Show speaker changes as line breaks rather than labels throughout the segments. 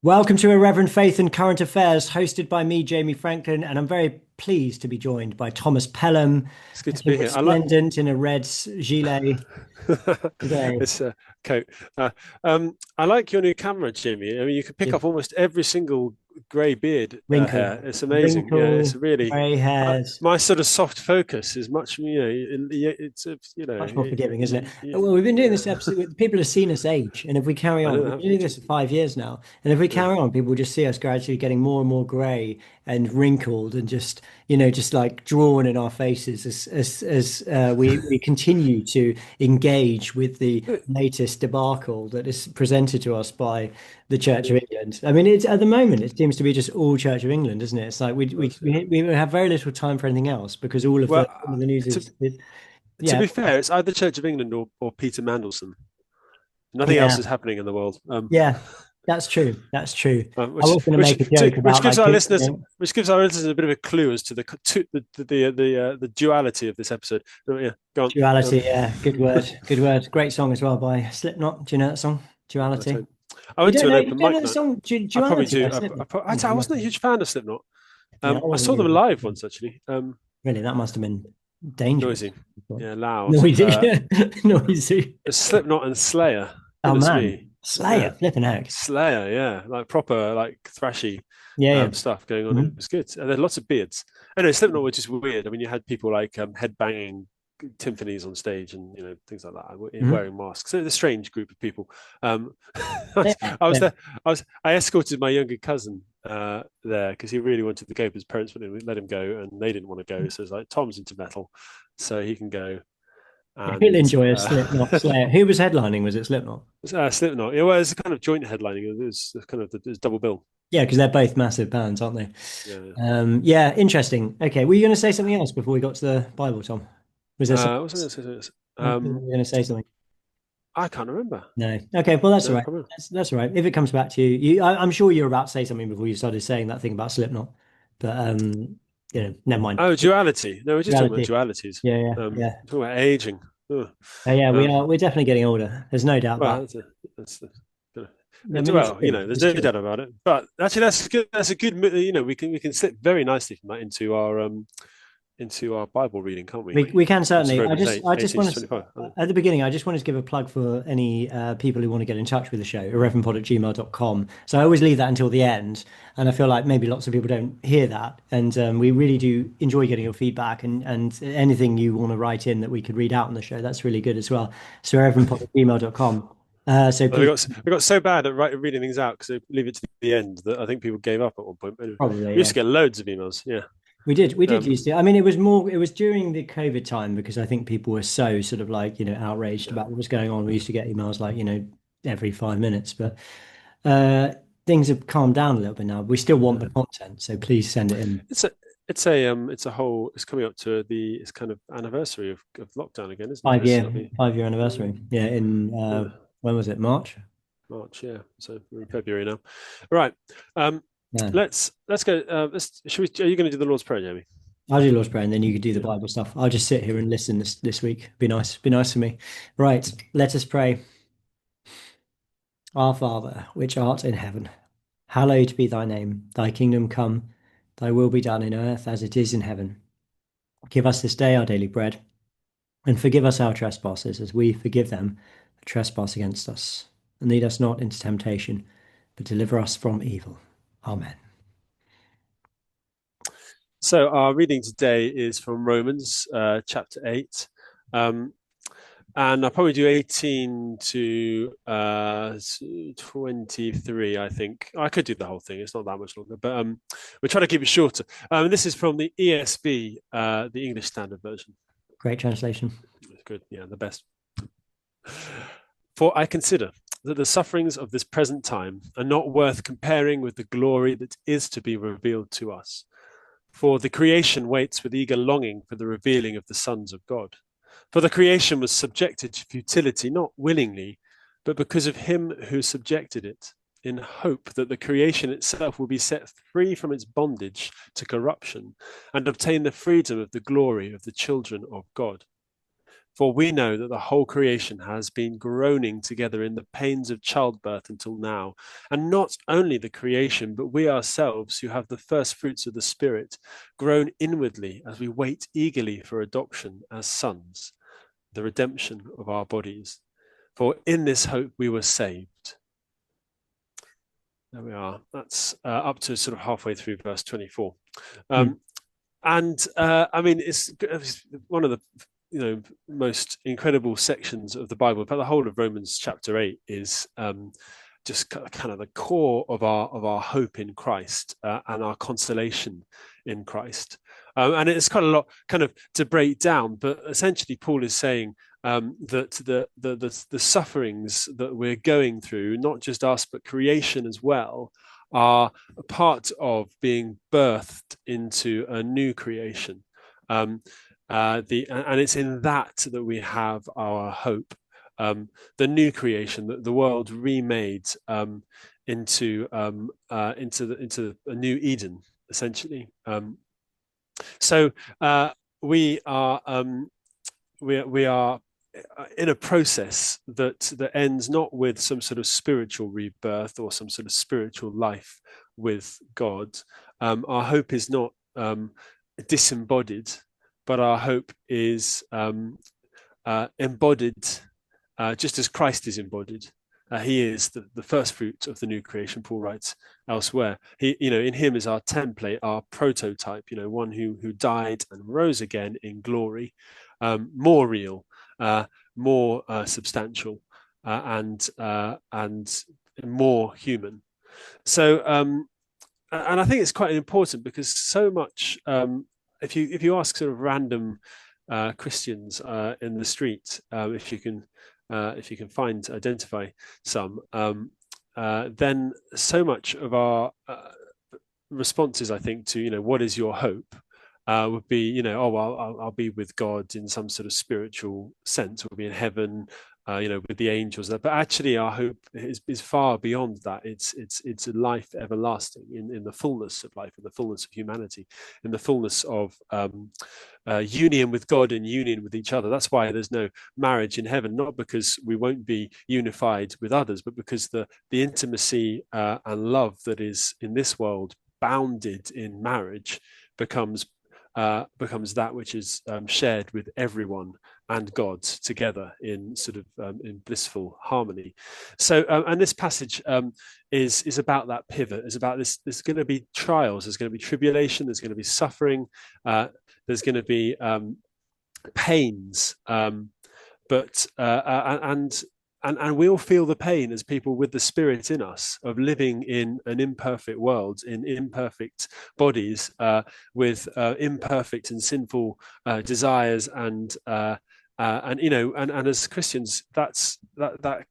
Welcome to Irreverent Faith and Current Affairs, hosted by me, Jamie Franklin, and I'm very pleased to be joined by Thomas Pelham,
It's good to be here.
resplendent in a red gilet today.
It's a coat. I like your new camera, Jimmy. I mean, you can pick up almost every single grey beard
Wrinkle,
hair. It's amazing. Yeah, it's
wrinkle,
really
grey hairs.
my sort of soft focus is much.
Much more forgiving, isn't it?
Yeah,
Well, we've been doing
yeah.
this episode. People have seen us age, and if we carry
I
on,
know
we've
that,
been
haven't
doing
you?
this for 5 years now, and if we
Yeah.
carry on, people will just see us gradually getting more and more grey and wrinkled, and just like drawn in our faces as we continue to engage with the latest debacle that is presented to us by the Church of England. I mean, it's at the moment it seems to be just all Church of England, isn't it? It's like we we
That's it.
we, we have very little time for anything else because all of
Well,
the news
to
is.
to
Yeah,
be fair, it's either Church of England or Peter Mandelson. Nothing else
yeah,
is happening in the world.
yeah. That's true. That's true. I
Which
was going to
which
make a joke
which
about
gives
like,
our listeners a bit of a clue as to the duality of this episode. Oh, yeah, go on.
duality. Yeah, good word. Good word. Great song as well by Slipknot. Do you know that song?
I
Duality.
don't. I went to an
You
open
don't know
mic
the
night.
song
I probably
Duality by
do.
Slipknot?
I wasn't a huge fan of Slipknot.
Yeah, I
I
wasn't
saw them
either.
live once actually.
Really, that must have been dangerous.
Noisy, yeah, loud.
Noisy. Noisy.
Slipknot and Slayer.
Oh
Goodness
man,
me.
Slayer,
Yeah,
flipping heck.
Slayer. Yeah, like proper like thrashy
Yeah, yeah.
stuff going on. It
Mhm.
was good. And there are lots of beards. Anyway, Slipknot were just weird. I mean, you had people like head banging timpanis on stage and things like that,
Mhm.
wearing masks. So it's a strange group of people.
Yeah,
I was
yeah.
there. I escorted my younger cousin there because he really wanted to go, but his parents wouldn't let him go, and they didn't want to go. So it's like Tom's into metal, so he can go.
He'll
And
enjoy a Slipknot Slayer. Who was headlining? Was it Slipknot?
Slipknot, yeah, well, it's a kind of joint headlining. It was kind of it's double bill.
Yeah, because they're both massive bands, aren't they?
Yeah, yeah.
Yeah, interesting. Okay, were you going to say something else before we got to the Bible, Tom? Was there something
What's I going
else?
to say? This?
You were going to say something?
I can't remember.
No. Okay, well that's all
No, I
right.
can't remember.
That's all right. If it comes back to you, I'm sure you're about to say something before you started saying that thing about Slipknot, but never mind.
Oh, duality. No, we're just talking about
Reality.
dualities.
Yeah, yeah, yeah.
Talking about aging. Ugh.
Yeah, we
Um,
are. We're definitely getting older. There's no doubt
well,
about
that's the,
it. I mean, it's
well,
true.
there's
It's
no
true.
doubt about it. But actually, that's good. That's a good. We can slip very nicely from that into our Bible reading, can't we?
We can
Which is
certainly.
Romans 8,
I just
18
want
to
to
25.
at the beginning. I just wanted to give a plug for any people who want to get in touch with the show, irreverentpod@gmail.com. So I always leave that until the end, and I feel like maybe lots of people don't hear that, and we really do enjoy getting your feedback and anything you want to write in that we could read out on the show. That's really good as well. So irreverentpod@gmail.com. So
Well, we
please,
got we got so bad at reading things out because they leave it to the end that I think people gave up at one point. But anyway,
probably
we used
yeah.
to get loads of emails. Yeah.
We did
Um,
used to. I mean, it was during the COVID time because I think people were so sort of like, outraged about what was going on. We used to get emails like, every 5 minutes, but uh, things have calmed down a little bit now. We still want the content, so please send it in.
it's a it's a whole it's coming up to the it's kind of anniversary of lockdown again, isn't it?
Five
This
year,
will be
5 year anniversary. Yeah, in
yeah,
when was it? March?
March, yeah. So we're in February now. Right. Um,
Yeah.
let's go. Should we? Are you going to do the Lord's Prayer, Jamie?
I'll do Lord's Prayer and then you could do the
Yeah.
Bible stuff. I'll just sit here and listen this week. Be nice. Be nice for me. Right. Let us pray. Our Father, which art in heaven, hallowed be thy name. Thy kingdom come, thy will be done in earth as it is in heaven. Give us this day our daily bread, and forgive us our trespasses as we forgive them who trespass against us. And lead us not into temptation, but deliver us from evil. Amen.
So our reading today is from Romans chapter 8. Um, and I'll probably do 18 to 23, I think. I could do the whole thing. It's not that much longer, but we're trying to keep it shorter. This is from the ESV, the English Standard Version.
Great translation.
Good. Yeah, the best. For I consider that the sufferings of this present time are not worth comparing with the glory that is to be revealed to us. For the creation waits with eager longing for the revealing of the sons of God. For the creation was subjected to futility, not willingly, but because of him who subjected it, in hope that the creation itself will be set free from its bondage to corruption and obtain the freedom of the glory of the children of God. For we know that the whole creation has been groaning together in the pains of childbirth until now. And not only the creation, but we ourselves, who have the first fruits of the Spirit, groan inwardly as we wait eagerly for adoption as sons, the redemption of our bodies. For in this hope we were saved. There we are. That's up to sort of halfway through verse 24. I mean, it's one of the most incredible sections of the Bible. But the whole of Romans chapter 8 is just kind of the core of our hope in Christ and our consolation in Christ. And it's quite a lot kind of to break down, but essentially Paul is saying that the sufferings that we're going through, not just us but creation as well, are a part of being birthed into a new creation. And it's in that we have our hope. The new creation, the world remade into a new Eden, essentially. So we are in a process that ends not with some sort of spiritual rebirth or some sort of spiritual life with God. Our hope is not disembodied, but our hope is embodied, just as Christ is embodied. He is the first fruit of the new creation, Paul writes elsewhere. In him is our template, our prototype, one who died and rose again in glory, more real, more substantial, and more human. So, and I think it's quite important because so much, if you ask sort of random Christians in the street, if you can identify some, then so much of our responses, I think, to what is your hope, would be I'll be with God in some sort of spiritual sense. We'll be in heaven, with the angels. But actually, our hope is far beyond that. It's a life everlasting in the fullness of life, in the fullness of humanity, in the fullness of union with God and union with each other. That's why there's no marriage in heaven, not because we won't be unified with others, but because the intimacy and love that is in this world bounded in marriage becomes that which is shared with everyone and God together in sort of in blissful harmony. So, and this passage is about that pivot. Is about this. There's going to be trials. There's going to be tribulation. There's going to be suffering. There's going to be pains. And we'll feel the pain as people with the Spirit in us of living in an imperfect world, in imperfect bodies, with imperfect and sinful desires, and as Christians, that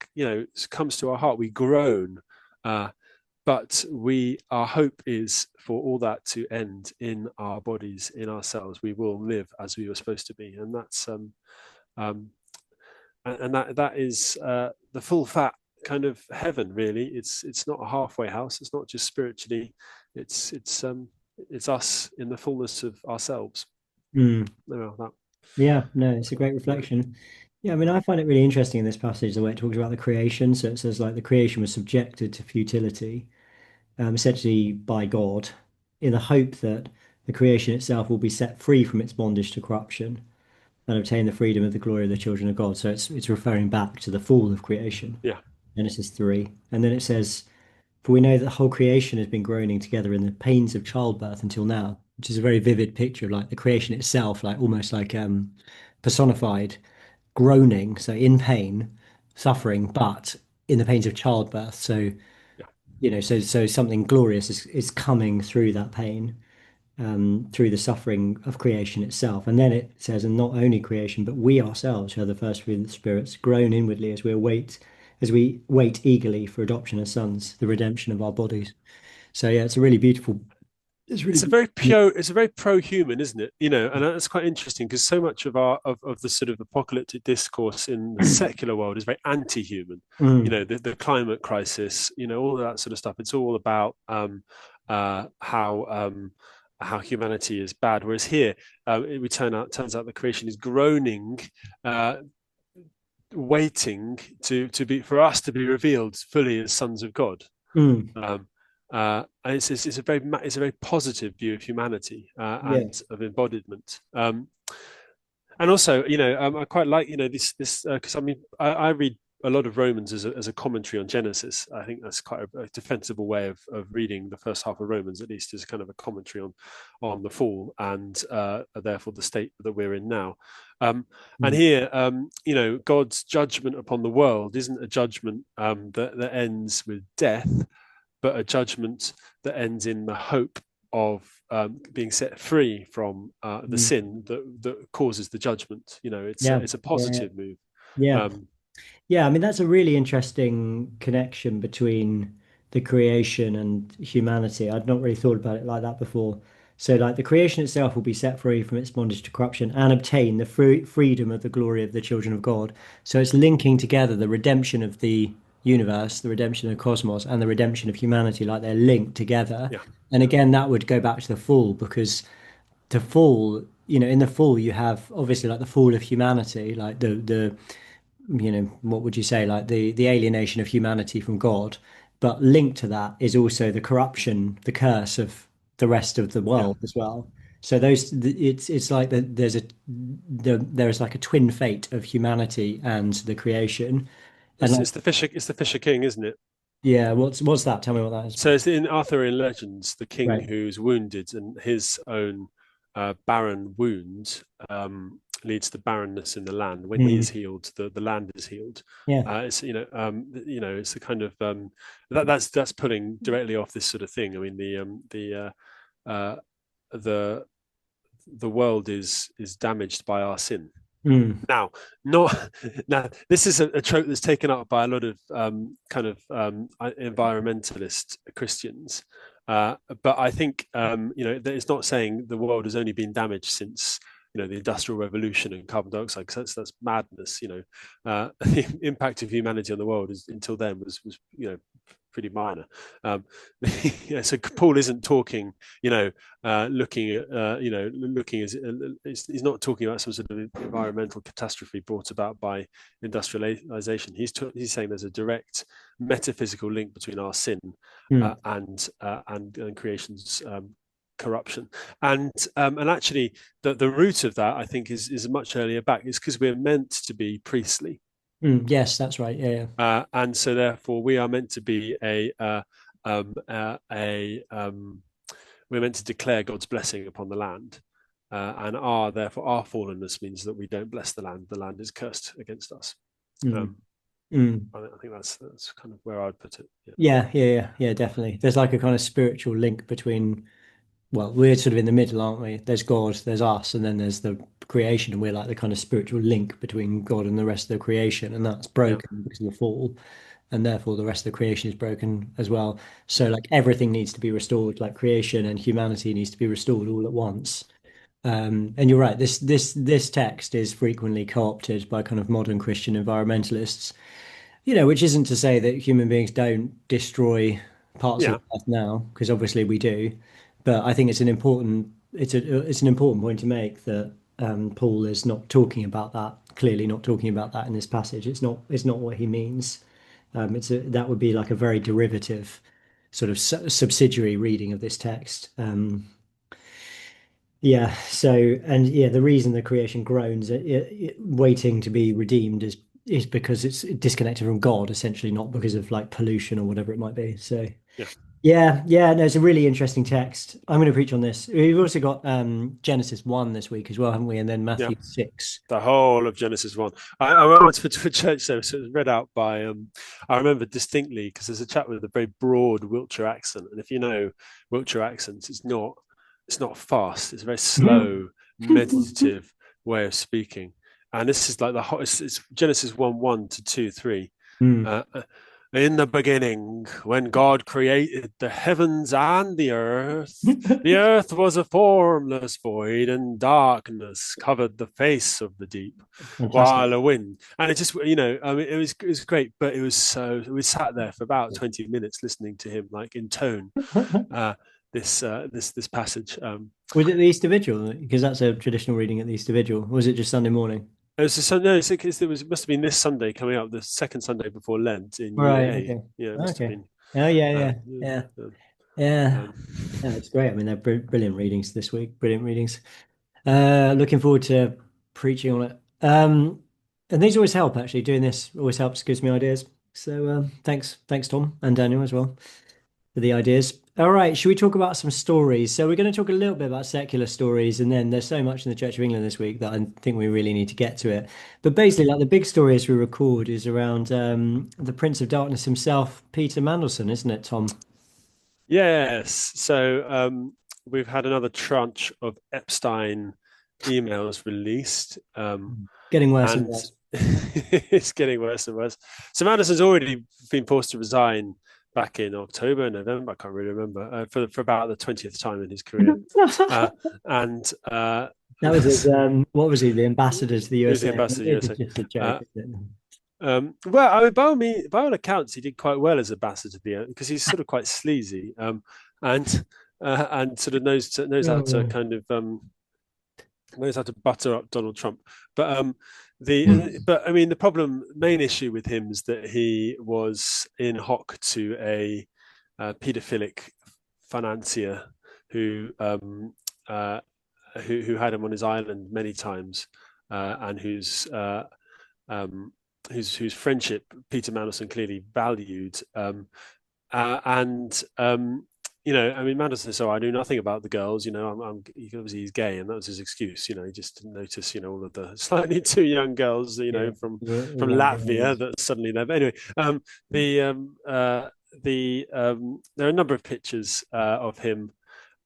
comes to our heart. We groan, but our hope is for all that to end in our bodies, in ourselves. We will live as we were supposed to be, and that's and that is the full fat kind of heaven. Really, it's not a halfway house. It's not just spiritually. It's us in the fullness of ourselves.
Yeah, no, it's a great reflection. Yeah, I mean, I find it really interesting in this passage the way it talks about the creation. So it says like the creation was subjected to futility, essentially by God, in the hope that the creation itself will be set free from its bondage to corruption and obtain the freedom of the glory of the children of God. So it's referring back to the fall of creation,
Yeah.
Genesis 3. And then it says, for we know that the whole creation has been groaning together in the pains of childbirth until now, which is a very vivid picture of like the creation itself, like almost like personified groaning, so in pain, suffering, but in the pains of childbirth. So, so something glorious is coming through that pain, through the suffering of creation itself. And then it says, and not only creation, but we ourselves, who are the first fruit of the spirits, groan inwardly as we wait eagerly for adoption as sons, the redemption of our bodies. So yeah, it's a really beautiful.
It's a very pure. It's a very pro-human, isn't it? And that's quite interesting because so much of the sort of apocalyptic discourse in the secular world is very anti-human. The climate crisis. All of that sort of stuff. It's all about how how humanity is bad. Whereas here, turns out the creation is groaning, waiting to be for us to be revealed fully as sons of God. And it's a very positive view of humanity and of embodiment. And also, I quite like this because I read a lot of Romans as a commentary on Genesis. I think that's quite a defensible way of reading the first half of Romans, at least as kind of a commentary on the fall and therefore the state that we're in now. And here, God's judgment upon the world isn't a judgment that ends with death, but a judgment that ends in the hope of being set free from the sin that causes the judgment. It's a positive move.
Yeah, I mean, that's a really interesting connection between the creation and humanity. I'd not really thought about it like that before. So, like, the creation itself will be set free from its bondage to corruption and obtain the freedom of the glory of the children of God. So, it's linking together the redemption of the universe, the redemption of the cosmos, and the redemption of humanity, like they're linked together. And again, that would go back to the fall, because the fall, in the fall, you have obviously like the fall of humanity, like the what would you say, like the alienation of humanity from God, but linked to that is also the corruption, the curse of the rest of the world as well. So it's like there's like a twin fate of humanity and the creation. And
it's the Fisher King, isn't it?
Yeah, what's that? Tell me what that is.
So it's in Arthurian legends, the king
Right.
who's wounded and his own barren wound leads to barrenness in the land. When he is healed, the land is healed. It's it's the kind of that's pulling directly off this sort of thing. I mean, the world is damaged by our sin. Now, this is a trope that's taken up by a lot of environmentalist Christians. But I think it's not saying the world has only been damaged since the Industrial Revolution and carbon dioxide, because that's madness. The impact of humanity on the world until then was pretty minor. So Paul isn't talking, looking as he's not talking about some sort of environmental catastrophe brought about by industrialization. He's saying there's a direct metaphysical link between our sin and creation's corruption, and actually the root of that, I think, is much earlier back. It's because we're meant to be priestly.
Yes, that's right.
And so therefore we are meant to be we're meant to declare God's blessing upon the land, and therefore our fallenness means that we don't bless the land. The land is cursed against us. I think that's kind of where I'd put it.
Yeah, definitely. There's like a kind of spiritual link between, well, we're sort of in the middle, aren't we? There's God, there's us, and then there's the creation, and we're like the kind of spiritual link between God and the rest of the creation, and that's broken because of the fall, and therefore the rest of the creation is broken as well. So like everything needs to be restored, like creation and humanity needs to be restored all at once. And you're right, this text is frequently co-opted by kind of modern Christian environmentalists, which isn't to say that human beings don't destroy parts of the earth now, because obviously we do. But I think it's an important point to make that Paul is not talking about that, clearly not talking about that in this passage. It's not what he means. That would be like a very derivative, sort of subsidiary reading of this text. The reason the creation groans, waiting to be redeemed, is because it's disconnected from God, essentially, not because of like pollution or whatever it might be. So no, it's a really interesting text. I'm going to preach on this. We've also got Genesis 1 this week as well, haven't we? And then Matthew 6.
The whole of Genesis 1. I went to a church there, so it was read out by, I remember distinctly, because there's a chap with a very broad Wiltshire accent. And if you know Wiltshire accents, it's not fast. It's a very slow, meditative way of speaking. And this is like it's Genesis 1:1 to 2:3. In the beginning, when God created the heavens and the earth was a formless void, and darkness covered the face of the deep, while a wind. And it just, it was great, but we sat there for about 20 minutes listening to him, like in tone. this passage.
Was it the Easter Vigil? Because that's a traditional reading at the Easter Vigil. Or was it just Sunday morning?
It was a, no, it must have been this Sunday coming up, the second Sunday before Lent in Year
Right.
A.
Okay.
Yeah, it must have
Okay.
been.
Oh yeah,
Uh,
yeah, yeah, yeah.
um,
Yeah, it's great. I mean, they're brilliant readings this week. Brilliant readings. Looking forward to preaching on it. And these always help, actually. Doing this always helps, gives me ideas. So thanks, Tom and Daniel as well for the ideas. All right, should we talk about some stories? So we're going to talk a little bit about secular stories, and then there's so much in the Church of England this week that I think we really need to get to it. But basically, like the big story as we record is around the Prince of Darkness himself, Peter Mandelson, isn't it, Tom?
yes. So we've had another tranche of Epstein emails released,
Getting worse and
and
worse.
it's getting worse and worse. So Madison's already been forced to resign back in October, November. I can't really remember for about the 20th time in his career, and
That was his, what was he, the ambassador to the
he was the
USA?
ambassador to the
It's
USA.
just a joke, isn't it?
Well, I mean, by all accounts, he did quite well as ambassador to the because he's sort of quite sleazy, and sort of knows how to
Oh.
kind of knows how to butter up Donald Trump. But I mean, the main issue with him is that he was in hoc to a paedophilic financier who who had him on his island many times, and whose friendship Peter Mandelson clearly valued. And you know, I mean, Mandelson said, "Oh, I knew nothing about the girls. You know, obviously he's gay, and that was his excuse. You know, he just didn't notice, you know, all of the slightly too young girls, you
Yeah,
know, from
all that
Latvia
noise.
that suddenly there. But anyway, there are a number of pictures of him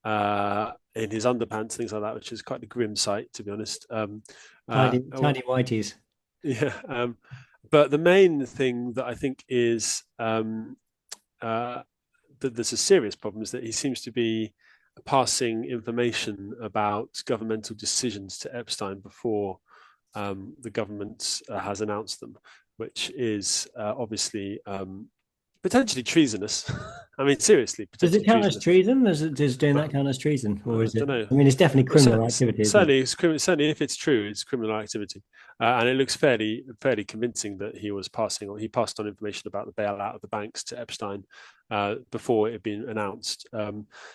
in his underpants, things like that, which is quite a grim sight, to be honest.
Tiny whiteys.
Yeah, but the main thing that I think is that there's a serious problem is that he seems to be passing information about governmental decisions to Epstein before the government has announced them, which is obviously potentially treasonous. I mean, seriously,
Does it
potentially
count as
treasonous.
treason? Does doing that count as treason, or
I
is it?
don't know.
I mean, it's definitely
Well,
criminal activity, isn't it?
certainly, if it's true, it's criminal activity, and it looks fairly convincing that he passed on information about the bailout of the banks to Epstein before it had been announced.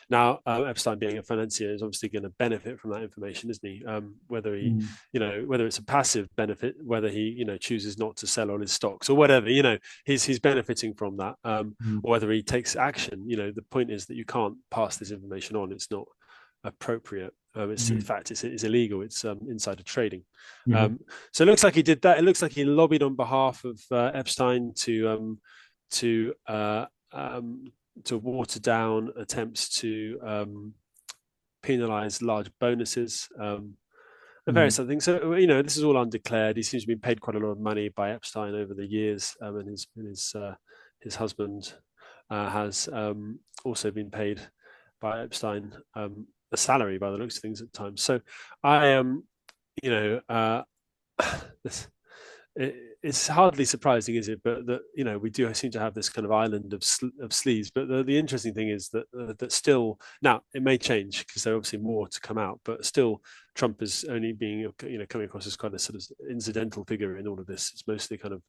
Now, Epstein being a financier is obviously going to benefit from that information, isn't he? Whether he,
Mm.
you know, whether it's a passive benefit, whether he, you know, chooses not to sell all his stocks or whatever, you know, he's benefiting from that,
Mm.
or whether he takes action. You know, the point is that you can't pass this information on. It's not appropriate. In
Mm.
fact, it's illegal. It's insider trading.
Mhm.
So it looks like he did that. It looks like he lobbied on behalf of Epstein to to water down attempts to penalize large bonuses and
Mm.
various other things. So you know, this is all undeclared. He seems to be paid quite a lot of money by Epstein over the years, and his husband has also been paid by Epstein a salary by the looks of things at times. So I am, you know, this, it's hardly surprising, is it? But that, you know, we do seem to have this kind of island of sleaze. But the interesting thing is that still now it may change because there are obviously more to come out. But still, Trump is only being, you know, coming across as quite a sort of incidental figure in all of this. It's mostly kind of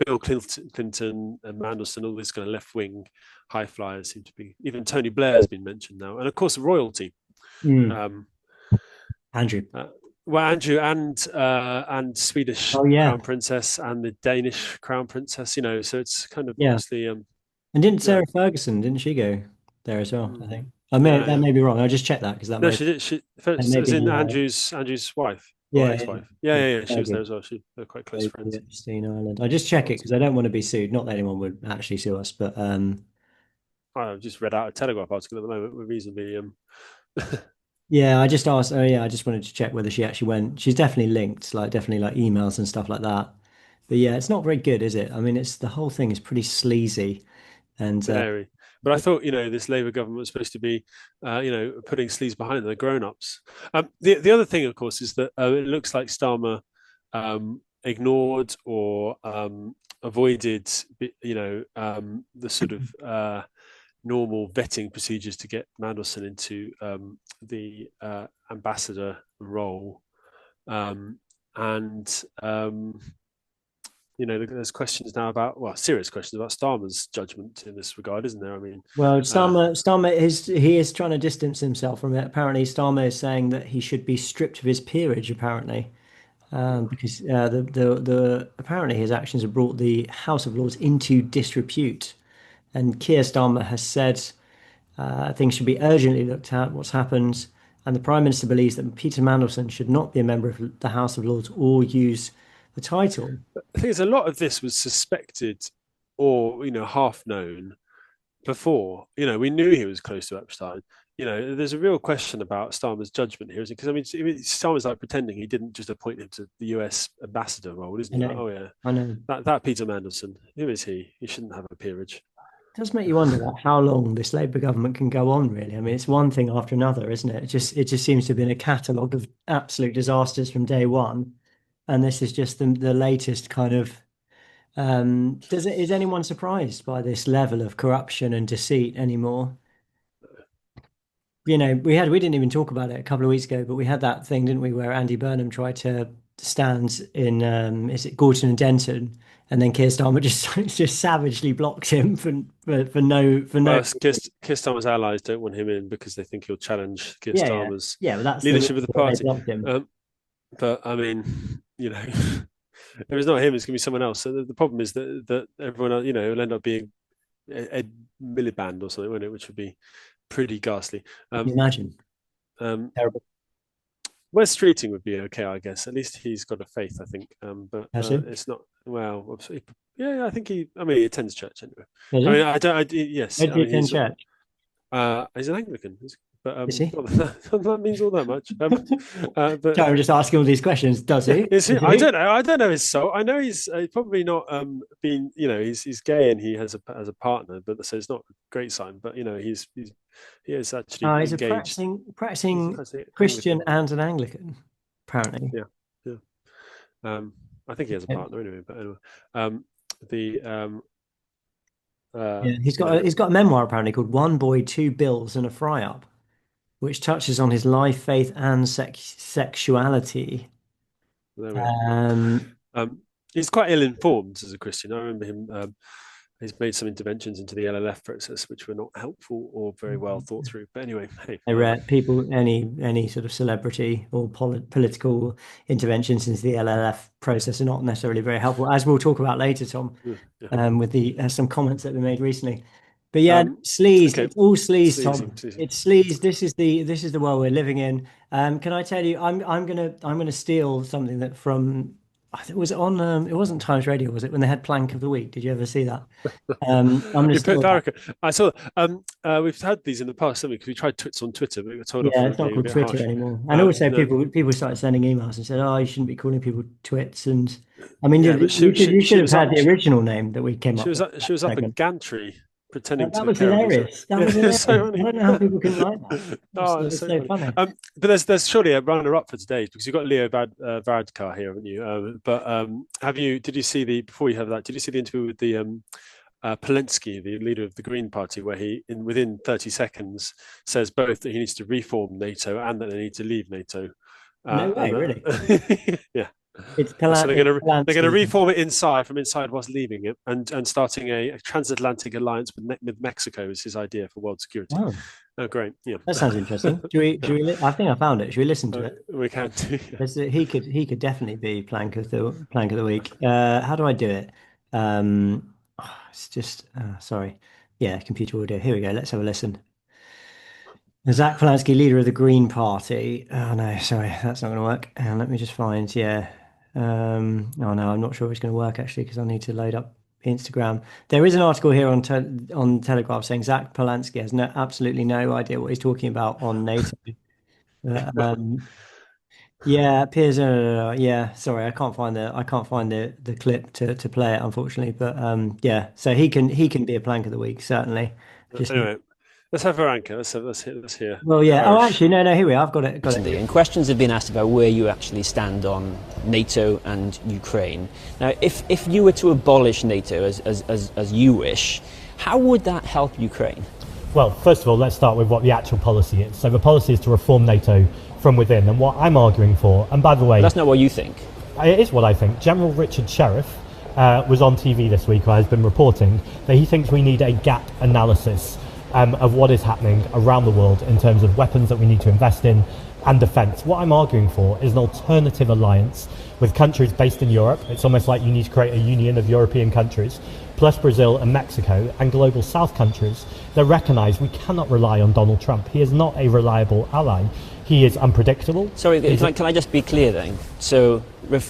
Bill Clinton and Mandelson, all these kind of left wing high flyers seem to be. Even Tony Blair has been mentioned now, and of course royalty.
Mm.
Um,
Andrew.
well, Andrew and Swedish
Oh yeah,
crown princess and the Danish crown princess, you know, so it's kind of
yeah.
obviously,
And didn't
yeah,
Sarah Ferguson? Didn't she go there as well? I think. I may
yeah,
that
yeah.
may be wrong. I'll just check that because
No, she did.
that
It
may
was
be
in Andrew's wife or
yeah,
ex-wife.
yeah.
She
Very
was there
good.
as well. They're quite close
Very good.
friends.
Epstein Island. I just check it because I
Ultimately,
don't want to be sued. Not that anyone would actually sue us, but
I've just read out a Telegraph article at the moment. We're reasonably,
yeah, I just asked. Oh yeah, I just wanted to check whether she actually went. She's definitely linked, like definitely like emails and stuff like that. But yeah, it's not very good, is it? I mean, it's the whole thing is pretty sleazy, and
very. But I thought, you know, this Labour government was supposed to be, you know, putting sleaze behind the grown-ups. The other thing, of course, is that it looks like Starmer ignored or avoided, you know, the sort of normal vetting procedures to get Mandelson into the ambassador role, there's questions now about, serious questions about Starmer's judgment in this regard, isn't there? I mean,
well, Starmer is trying to distance himself from it. Apparently, Starmer is saying that he should be stripped of his peerage. Apparently, because the apparently his actions have brought the House of Lords into disrepute, and Keir Starmer has said things should be urgently looked at. What's happened, and the Prime Minister believes that Peter Mandelson should not be a member of the House of Lords or use the title.
I think a lot of this was suspected or half known before. We knew he was close to Epstein. There's a real question about Starmer's judgment here, isn't it? Because Starmer's like pretending he didn't just appoint him to the US ambassador role, isn't he? Oh yeah,
I know
that Peter Mandelson. Who is he? He shouldn't have a peerage.
It does make you wonder about how long this Labour government can go on, really. I mean, it's one thing after another, isn't it? It just seems to have been a catalogue of absolute disasters from day one, and this is just the latest kind of. Is anyone surprised by this level of corruption and deceit anymore? We didn't even talk about it a couple of weeks ago, but we had that thing, didn't we, where Andy Burnham tried to stand in, is it Gorton and Denton, and then Keir Starmer just savagely blocked him for no.
Keir Starmer's allies don't want him in because they think he'll challenge Keir Starmer's leadership of the party. But I mean, if it's not him, it's going to be someone else. So the problem is that everyone else, will end up being Ed Miliband or something, won't it? Which would be pretty ghastly.
Imagine. Terrible.
Wes Streeting would be okay, I guess. At least he's got a faith, I think. But it's not. Well, yeah, I think he attends church anyway. Yes.
Where do you attend church?
He's an Anglican. But
is he?
That means all that much.
But I'm just asking all these questions. Does he?
Is he? I don't know. I don't know his soul. I know he's probably not been. He's gay and he has a partner, but so it's not a great sign. But he is actually
he's
engaged.
a practicing Christian and an Anglican, apparently.
Yeah. I think he has a partner anyway. But anyway,
he's got a memoir apparently called "One Boy, Two Bills and a Fry Up," which touches on his life, faith, and sexuality.
He's quite ill-informed as a Christian. I remember him. He's made some interventions into the LLF process, which were not helpful or very well thought through. But anyway, any sort of celebrity or political interventions into the LLF process are not necessarily very helpful, as we'll talk about later, Tom, with the some comments that were made recently. But sleaze. Okay. It's all sleaze, Tom. It's sleaze. This is the world we're living in. Can I tell you? I'm gonna steal something that from. I think it was on. It wasn't Times Radio, was it? When they had Plank of the Week. Did you ever see that? I'm gonna steal that. I saw. We've had these in the past, haven't we? Because we tried twits on Twitter, but we got told off.
Yeah, it's not called Twitter anymore. And also, people started sending emails and said, "Oh, you shouldn't be calling people twits." And I mean, you should have had the original name that we came up with.
She was up in Gantry. Pretending
that was hilarious. That was hilarious. I don't know how people can like that.
It's so funny. But there's surely a runner-up for today because you've got Leo Varadkar here, haven't you? Did you see before you have that? Did you see the interview with the Polanski, the leader of the Green Party, where he, within 30 seconds, says both that he needs to reform NATO and that they need to leave NATO?
No way, really?
Yeah.
It's
so they're going to reform it from inside whilst leaving it, and starting a transatlantic alliance with Mexico is his idea for world security. Oh, great! Yeah,
that sounds interesting. I think I found it. Should we listen to it?
We can do. Yeah.
He could definitely be plank of the week. How do I do it? It's just sorry. Yeah, computer audio. Here we go. Let's have a listen. Zack Polanski, leader of the Green Party. Oh no, sorry, that's not going to work. And let me just find. Oh no, I'm not sure it's going to work actually because I need to load up Instagram. There is an article here on Telegraph saying Zack Polanski has absolutely no idea what he's talking about on NATO. Yeah, appears. Sorry, I can't find the clip to play it unfortunately. But so he can be a plank of the week certainly.
Anyway. Let's have Varadkar. Let's hear.
Well, yeah. Oh, actually, no. Here we are. I've got it.
And questions have been asked about where you actually stand on NATO and Ukraine. Now, if you were to abolish NATO as you wish, how would that help Ukraine?
Well, first of all, let's start with what the actual policy is. So the policy is to reform NATO from within. And what I'm arguing for, and by the way...
That's not what you think.
It is what I think. General Richard Sheriff was on TV this week, where has been reporting that he thinks we need a gap analysis of what is happening around the world in terms of weapons that we need to invest in and defence. What I'm arguing for is an alternative alliance with countries based in Europe. It's almost like you need to create a union of European countries, plus Brazil and Mexico and global south countries that recognise we cannot rely on Donald Trump. He is not a reliable ally. He is unpredictable.
Sorry, can I just be clear then? So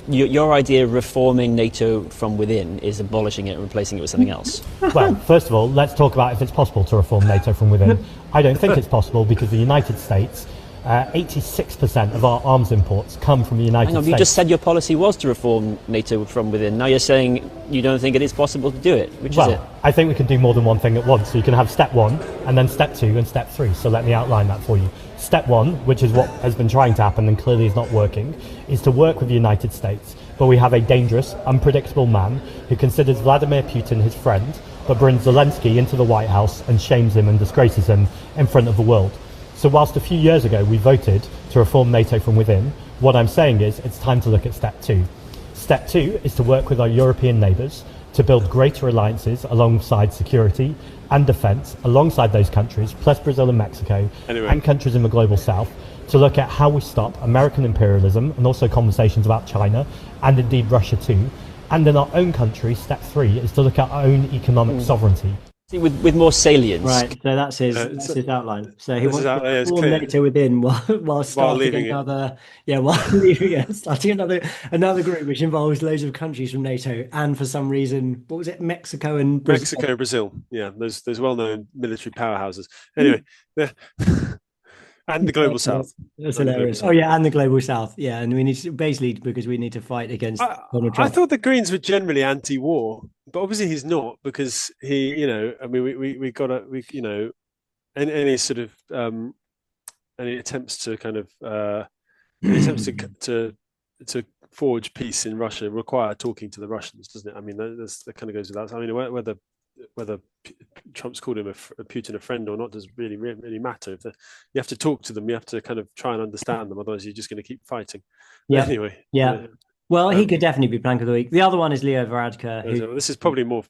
your idea of reforming NATO from within is abolishing it and replacing it with something else?
Well, first of all, let's talk about if it's possible to reform NATO from within. I don't think it's possible because the United States, 86% of our arms imports come from the United States.
You just said your policy was to reform NATO from within. Now you're saying you don't think it is possible to do it. Which is it?
I think we can do more than one thing at once. So you can have step 1 and then step 2 and step 3. So let me outline that for you. Step 1, which is what has been trying to happen and clearly is not working, is to work with the United States. But we have a dangerous, unpredictable man who considers Vladimir Putin his friend, but brings Zelensky into the White House and shames him and disgraces him in front of the world. So whilst a few years ago we voted to reform NATO from within, what I'm saying is it's time to look at step 2. Step 2 is to work with our European neighbours to build greater alliances alongside security and defence, alongside those countries, plus Brazil and Mexico, and countries in the global south, to look at how we stop American imperialism and also conversations about China, and indeed Russia too. And in our own country, step 3 is to look at our own economic sovereignty.
With more salience.
Right, so that's his outline. So he wants to reform NATO within while starting starting another group which involves loads of countries from NATO, and for some reason, what was it, Mexico and
Brazil. Yeah, there's well-known military powerhouses. Anyway, and the global south.
That's hilarious. Oh yeah, and the global south. Yeah, and we need to, basically because we need to fight against Donald Trump.
I thought the Greens were generally anti-war, but obviously he's not, because he, we got any sort of any attempts to kind of to forge peace in Russia require talking to the Russians, doesn't it? I mean, that kind of goes without. I mean, whether Trump's called him Putin a friend or not does really matter. You have to talk to them, you have to kind of try and understand them, otherwise you're just going to keep fighting.
Yeah.
Anyway.
Yeah. Well, he could definitely be Plank of the Week. The other one is Leo Varadkar.
This is probably more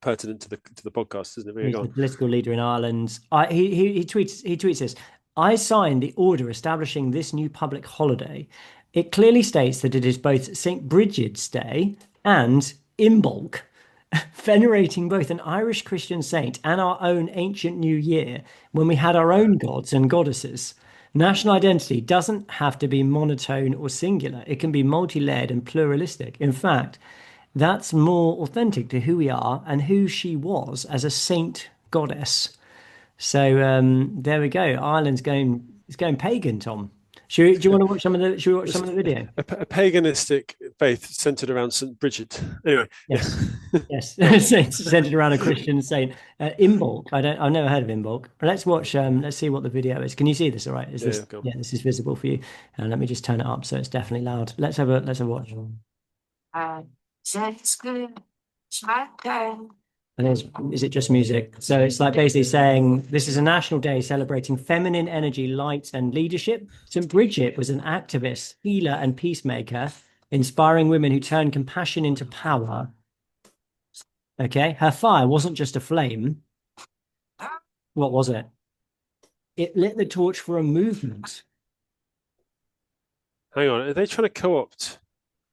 pertinent to the podcast, isn't it?
He's the political leader in Ireland. He tweets this. I signed the order establishing this new public holiday. It clearly states that it is both St Brigid's Day and Imbolc, venerating both an Irish Christian saint and our own ancient New Year when we had our own gods and goddesses. National identity doesn't have to be monotone or singular. It can be multi-layered and pluralistic. In fact, that's more authentic to who we are and who she was as a saint goddess. So there we go. Ireland's going pagan, Tom. Do you want to watch some of the video?
A paganistic faith centered around St Brigid. Anyway,
yes, it's centered around a Christian saint. Imbolc. I've never heard of Imbolc. Let's watch. Let's see what the video is. Can you see this? All right. This is visible for you. And let me just turn it up so it's definitely loud. Let's have a watch. And is it just music? So it's like basically saying this is a national day celebrating feminine energy, light, and leadership. St. Brigid was an activist, healer, and peacemaker, inspiring women who turned compassion into power. Okay, her fire wasn't just a flame. What was it? It lit the torch for a movement.
Hang on, are they trying to co-opt?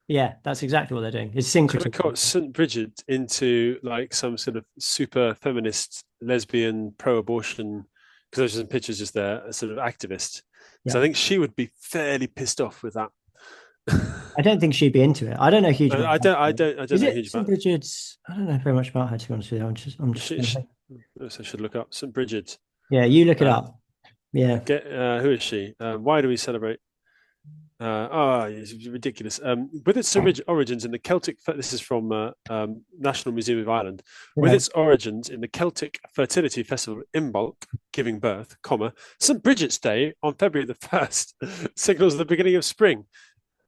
Yeah, that's exactly what they're doing. It's syncretism.
Got St Brigid into like some sort of super feminist, lesbian, pro-abortion, because there's some pictures just there, a sort of activist. Yeah. So I think she would be fairly pissed off with that.
I don't think she'd be into it. I don't know huge.
I don't know huge
St Brigid's? I don't know very much about her, to be honest with you.
I should look up St Brigid.
Yeah, you look it up. Yeah.
Who is she? Why do we celebrate? It's ridiculous. With its origins in the Celtic, this is from National Museum of Ireland. With its origins in the Celtic fertility festival Imbolc, giving birth, St Brigid's Day on February the 1st signals the beginning of spring.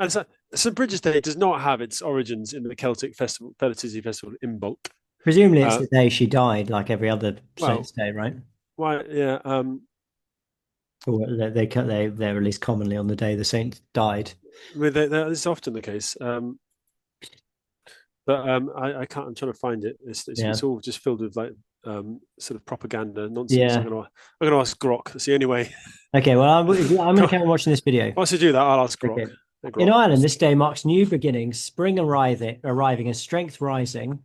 And so St Brigid's Day does not have its origins in the Celtic fertility festival Imbolc.
Presumably, it's the day she died, like every other saint's day, right?
Why? Yeah.
Or they're released commonly on the day the saint died.
I mean, this is often the case. But I can't. I'm trying to find it. It's all just filled with like sort of propaganda nonsense.
Yeah.
I'm gonna ask Grok. That's the only way.
Okay. Well, I'm going to carry on watching this video.
Once you do that, I'll ask Grok.
Okay.
Hey, Grok.
In Ireland, this day marks new beginnings, spring arriving and strength rising.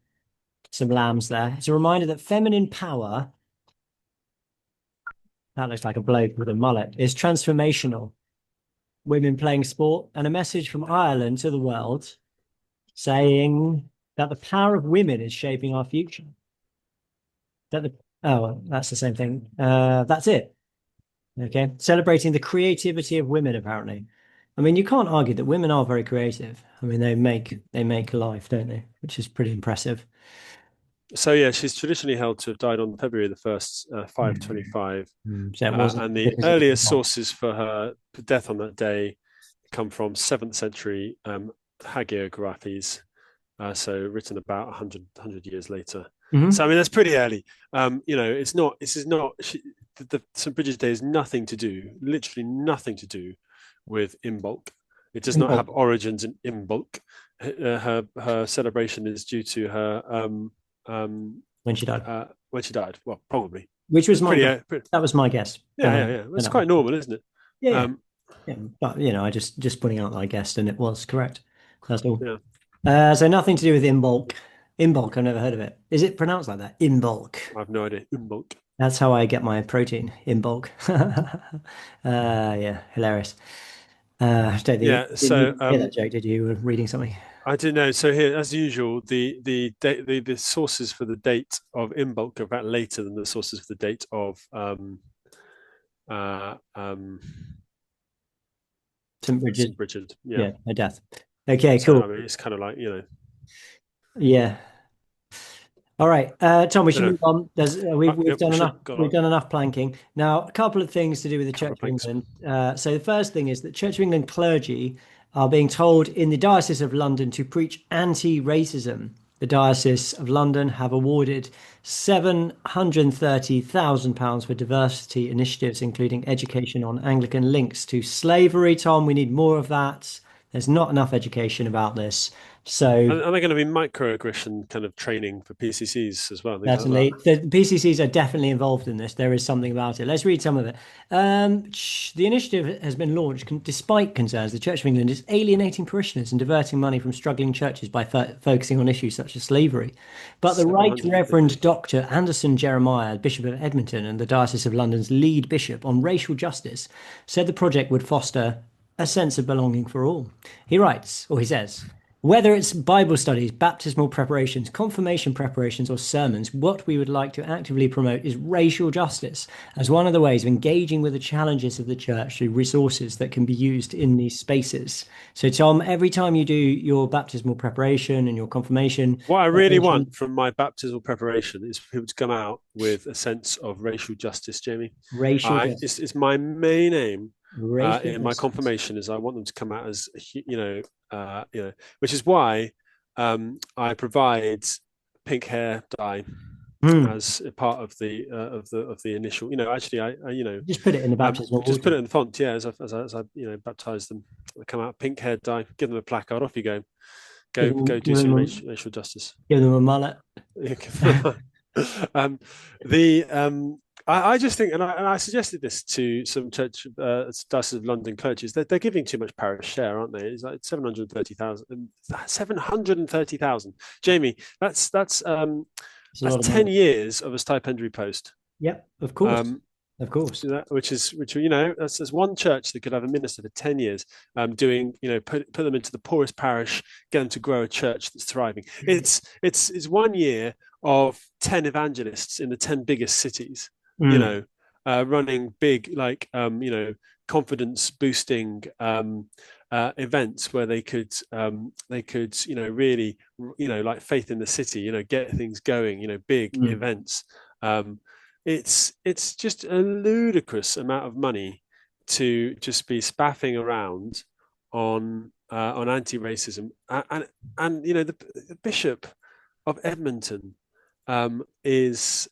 Some lambs there. It's a reminder that feminine power, that looks like a bloke with a mullet, is transformational. Women playing sport, and a message from Ireland to the world saying that the power of women is shaping our future. That's the same thing. That's it. Okay. Celebrating the creativity of women, apparently. I mean, you can't argue that women are very creative. I mean, they make life, don't they? Which is pretty impressive.
So yeah, she's traditionally held to have died on February the 1st, 525.
So it wasn't,
and the earliest sources for her death on that day come from 7th century hagiographies, so written about 100 years later. So I mean, that's pretty early. The St Brigid's Day is nothing to do, literally nothing to do with Imbolc. It does not have origins in Imbolc. Her celebration is due to her
when she died.
Well, probably.
Which was that was my guess.
Yeah. It's quite normal, isn't it?
Yeah. But I just putting out that I guessed, and it was correct. That's all.
Yeah.
So nothing to do with Imbolc. Imbolc, I've never heard of it. Is it pronounced like that? Imbolc.
I've no idea. Imbolc.
That's how I get my protein. Imbolc. Yeah, hilarious. I don't think you hear that joke, did you? You were reading something.
I don't know. So here, as usual, the sources for the date of Imbolc are about later than the sources for the date of
St Brigid.
St Brigid.
Yeah, her death. Okay, cool.
I mean, it's kind of like
Yeah. All right, Tom, we should move on. We've done enough. We've done enough planking. Now, a couple of things to do with the Church of England. So the first thing is that Church of England clergy are being told in the Diocese of London to preach anti-racism. The Diocese of London have awarded £730,000 for diversity initiatives, including education on Anglican links to slavery. Tom, we need more of that. There's not enough education about this. So,
are they going to be microaggression kind of training for PCCs as well?
Definitely. The PCCs are definitely involved in this. There is something about it. Let's read some of it. The initiative has been launched despite concerns the Church of England is alienating parishioners and diverting money from struggling churches by focusing on issues such as slavery. But the Right Reverend Dr. Anderson Jeremiah, Bishop of Edmonton and the Diocese of London's lead bishop on racial justice, said the project would foster a sense of belonging for all. He writes, or he says, whether it's Bible studies, baptismal preparations, confirmation preparations, or sermons, what we would like to actively promote is racial justice as one of the ways of engaging with the challenges of the church through resources that can be used in these spaces. So, Tom, every time you do your baptismal preparation and your confirmation...
What I really want from my baptismal preparation is for people to come out with a sense of racial justice, Jamie.
Racial justice.
It's my main aim. In my confirmation is I want them to come out as which is why I provide pink hair dye as a part of the initial. Actually, I
just put it in the baptismal.
Just put it in the font, yeah. As I baptize them, they come out pink hair dye. Give them a placard. Off you go. Go do some racial justice.
Give them a mullet.
I just think, and I suggested this to some Church Diocese of London clergy, they're giving too much parish share, aren't they? It's like 730,000. 730,000. Jamie, that's 10 years of a stipendiary post.
Yep, of course. Of course.
Which that's one church that could have a minister for 10 years, doing, put them into the poorest parish, get them to grow a church that's thriving. It's 1 year of 10 evangelists in the 10 biggest cities. Running big, confidence boosting events where they could really, like Faith in the City, get things going, big events. It's just a ludicrous amount of money to just be spaffing around on anti-racism, and the Bishop of Edmonton is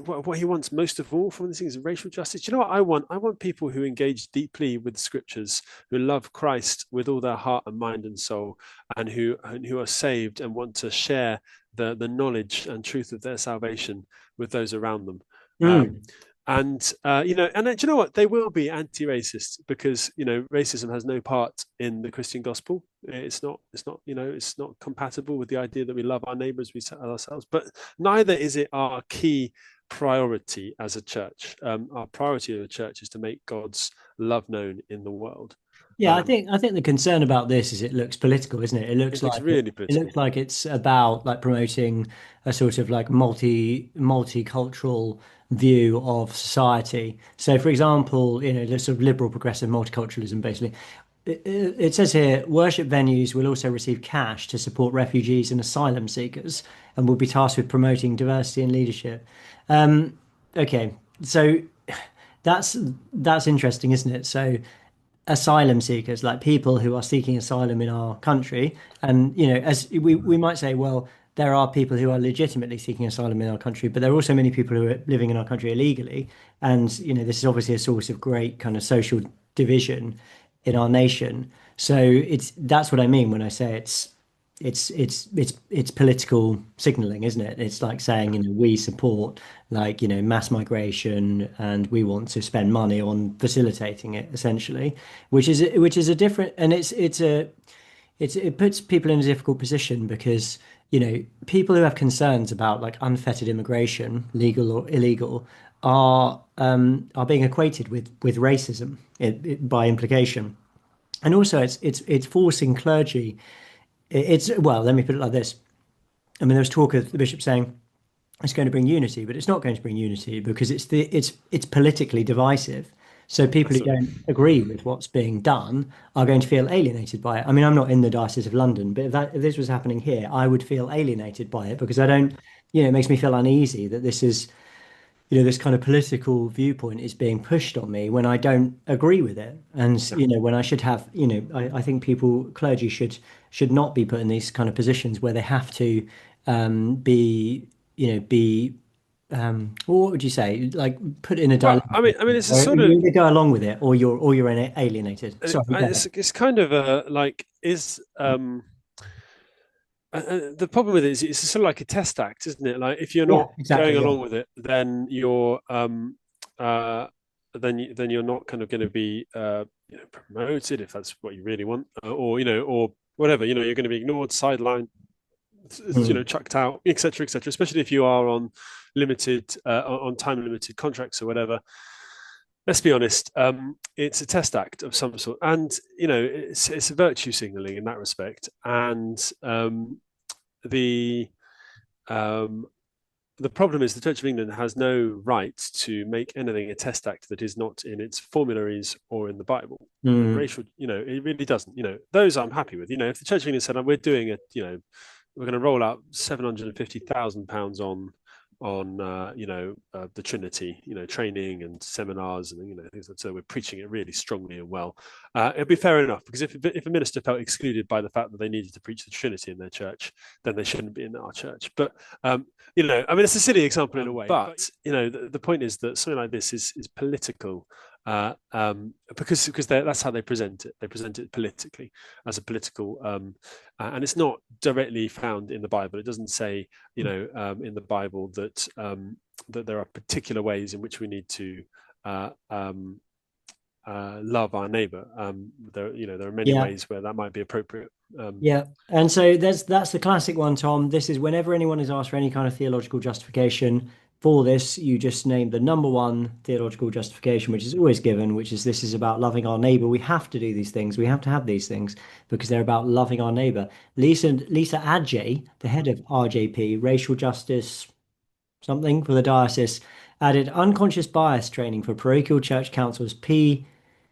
what he wants most of all from these things is racial justice. Do you know what I want? I want people who engage deeply with the scriptures, who love Christ with all their heart and mind and soul, and who are saved and want to share the knowledge and truth of their salvation with those around them. And you know, and do you know what? They will be anti-racist because, you know, racism has no part in the Christian gospel. It's not, you know, it's not compatible with the idea that we love our neighbors, we set ourselves. But neither is it our key priority as a church. Our priority as a church is to make God's love known in the world.
Yeah, I think the concern about this is it looks political, isn't it? It looks
really political.
It looks like it's about like promoting a sort of like multicultural view of society. So, for example, you know, the sort of liberal progressive multiculturalism, basically. It says here, worship venues will also receive cash to support refugees and asylum seekers, and will be tasked with promoting diversity and leadership. Okay, so that's interesting, isn't it? So asylum seekers, like people who are seeking asylum in our country. And, you know, as we might say, well, there are people who are legitimately seeking asylum in our country, but there are also many people who are living in our country illegally. And, you know, this is obviously a source of great kind of social division in our nation. So that's what I mean when I say it's political signaling, isn't it? It's like saying, you know, we support like, you know, mass migration and we want to spend money on facilitating it, essentially, which is a different, and it puts people in a difficult position because, you know, people who have concerns about like unfettered immigration, legal or illegal, are being equated with racism by implication, and also it's forcing clergy. Well, let me put it like this. I mean, there's talk of the bishop saying it's going to bring unity, but it's not going to bring unity because it's politically divisive. So people who don't agree with what's being done are going to feel alienated by it. I mean, I'm not in the Diocese of London, but if this was happening here, I would feel alienated by it because I don't, you know, it makes me feel uneasy that this is, you know, this kind of political viewpoint is being pushed on me when I don't agree with it. And, you know, when I should have, you know, I think clergy should not be put in these kind of positions where they have to what would you say? Like put in a dilemma.
Well, I mean, it's a sort of,
you either go along with it or you're alienated. Sorry,
it's kind of a like the problem with it is it's sort of like a test act, isn't it? Like if you're not going along with it, then you're then you're not kind of going to be you know, promoted if that's what you really want, or you know, or whatever. You know, you're going to be ignored, sidelined, you know, chucked out, etc., etc. Especially if you are on limited, on time limited contracts or whatever. Let's be honest, it's a test act of some sort, and you know, it's a virtue signaling in that respect. And the problem is the Church of England has no right to make anything a test act that is not in its formularies or in the Bible. Racial, you know, it really doesn't. You know, those I'm happy with. You know, if the Church of England said, "We're doing it," you know, we're going to roll out £750,000 on you know, the Trinity, you know, training and seminars and, you know, things like that. So we're preaching it really strongly and well. It'd be fair enough, because if a minister felt excluded by the fact that they needed to preach the Trinity in their church, then they shouldn't be in our church. But you know, I mean, it's a silly example in a way, but you know, the point is that something like this is political. Because that's how they present it. They present it politically as a political, and it's not directly found in the Bible. It doesn't say, you know, in the Bible that that there are particular ways in which we need to love our neighbor. There, you know, there are many ways where that might be appropriate.
Yeah, and so that's the classic one, Tom. This is whenever anyone is asked for any kind of theological justification for this, you just name the number one theological justification, which is always given, which is this is about loving our neighbor. We have to do these things. We have to have these things because they're about loving our neighbor. Lisa Adjei, the head of RJP, racial justice something for the diocese, added unconscious bias training for parochial church councils.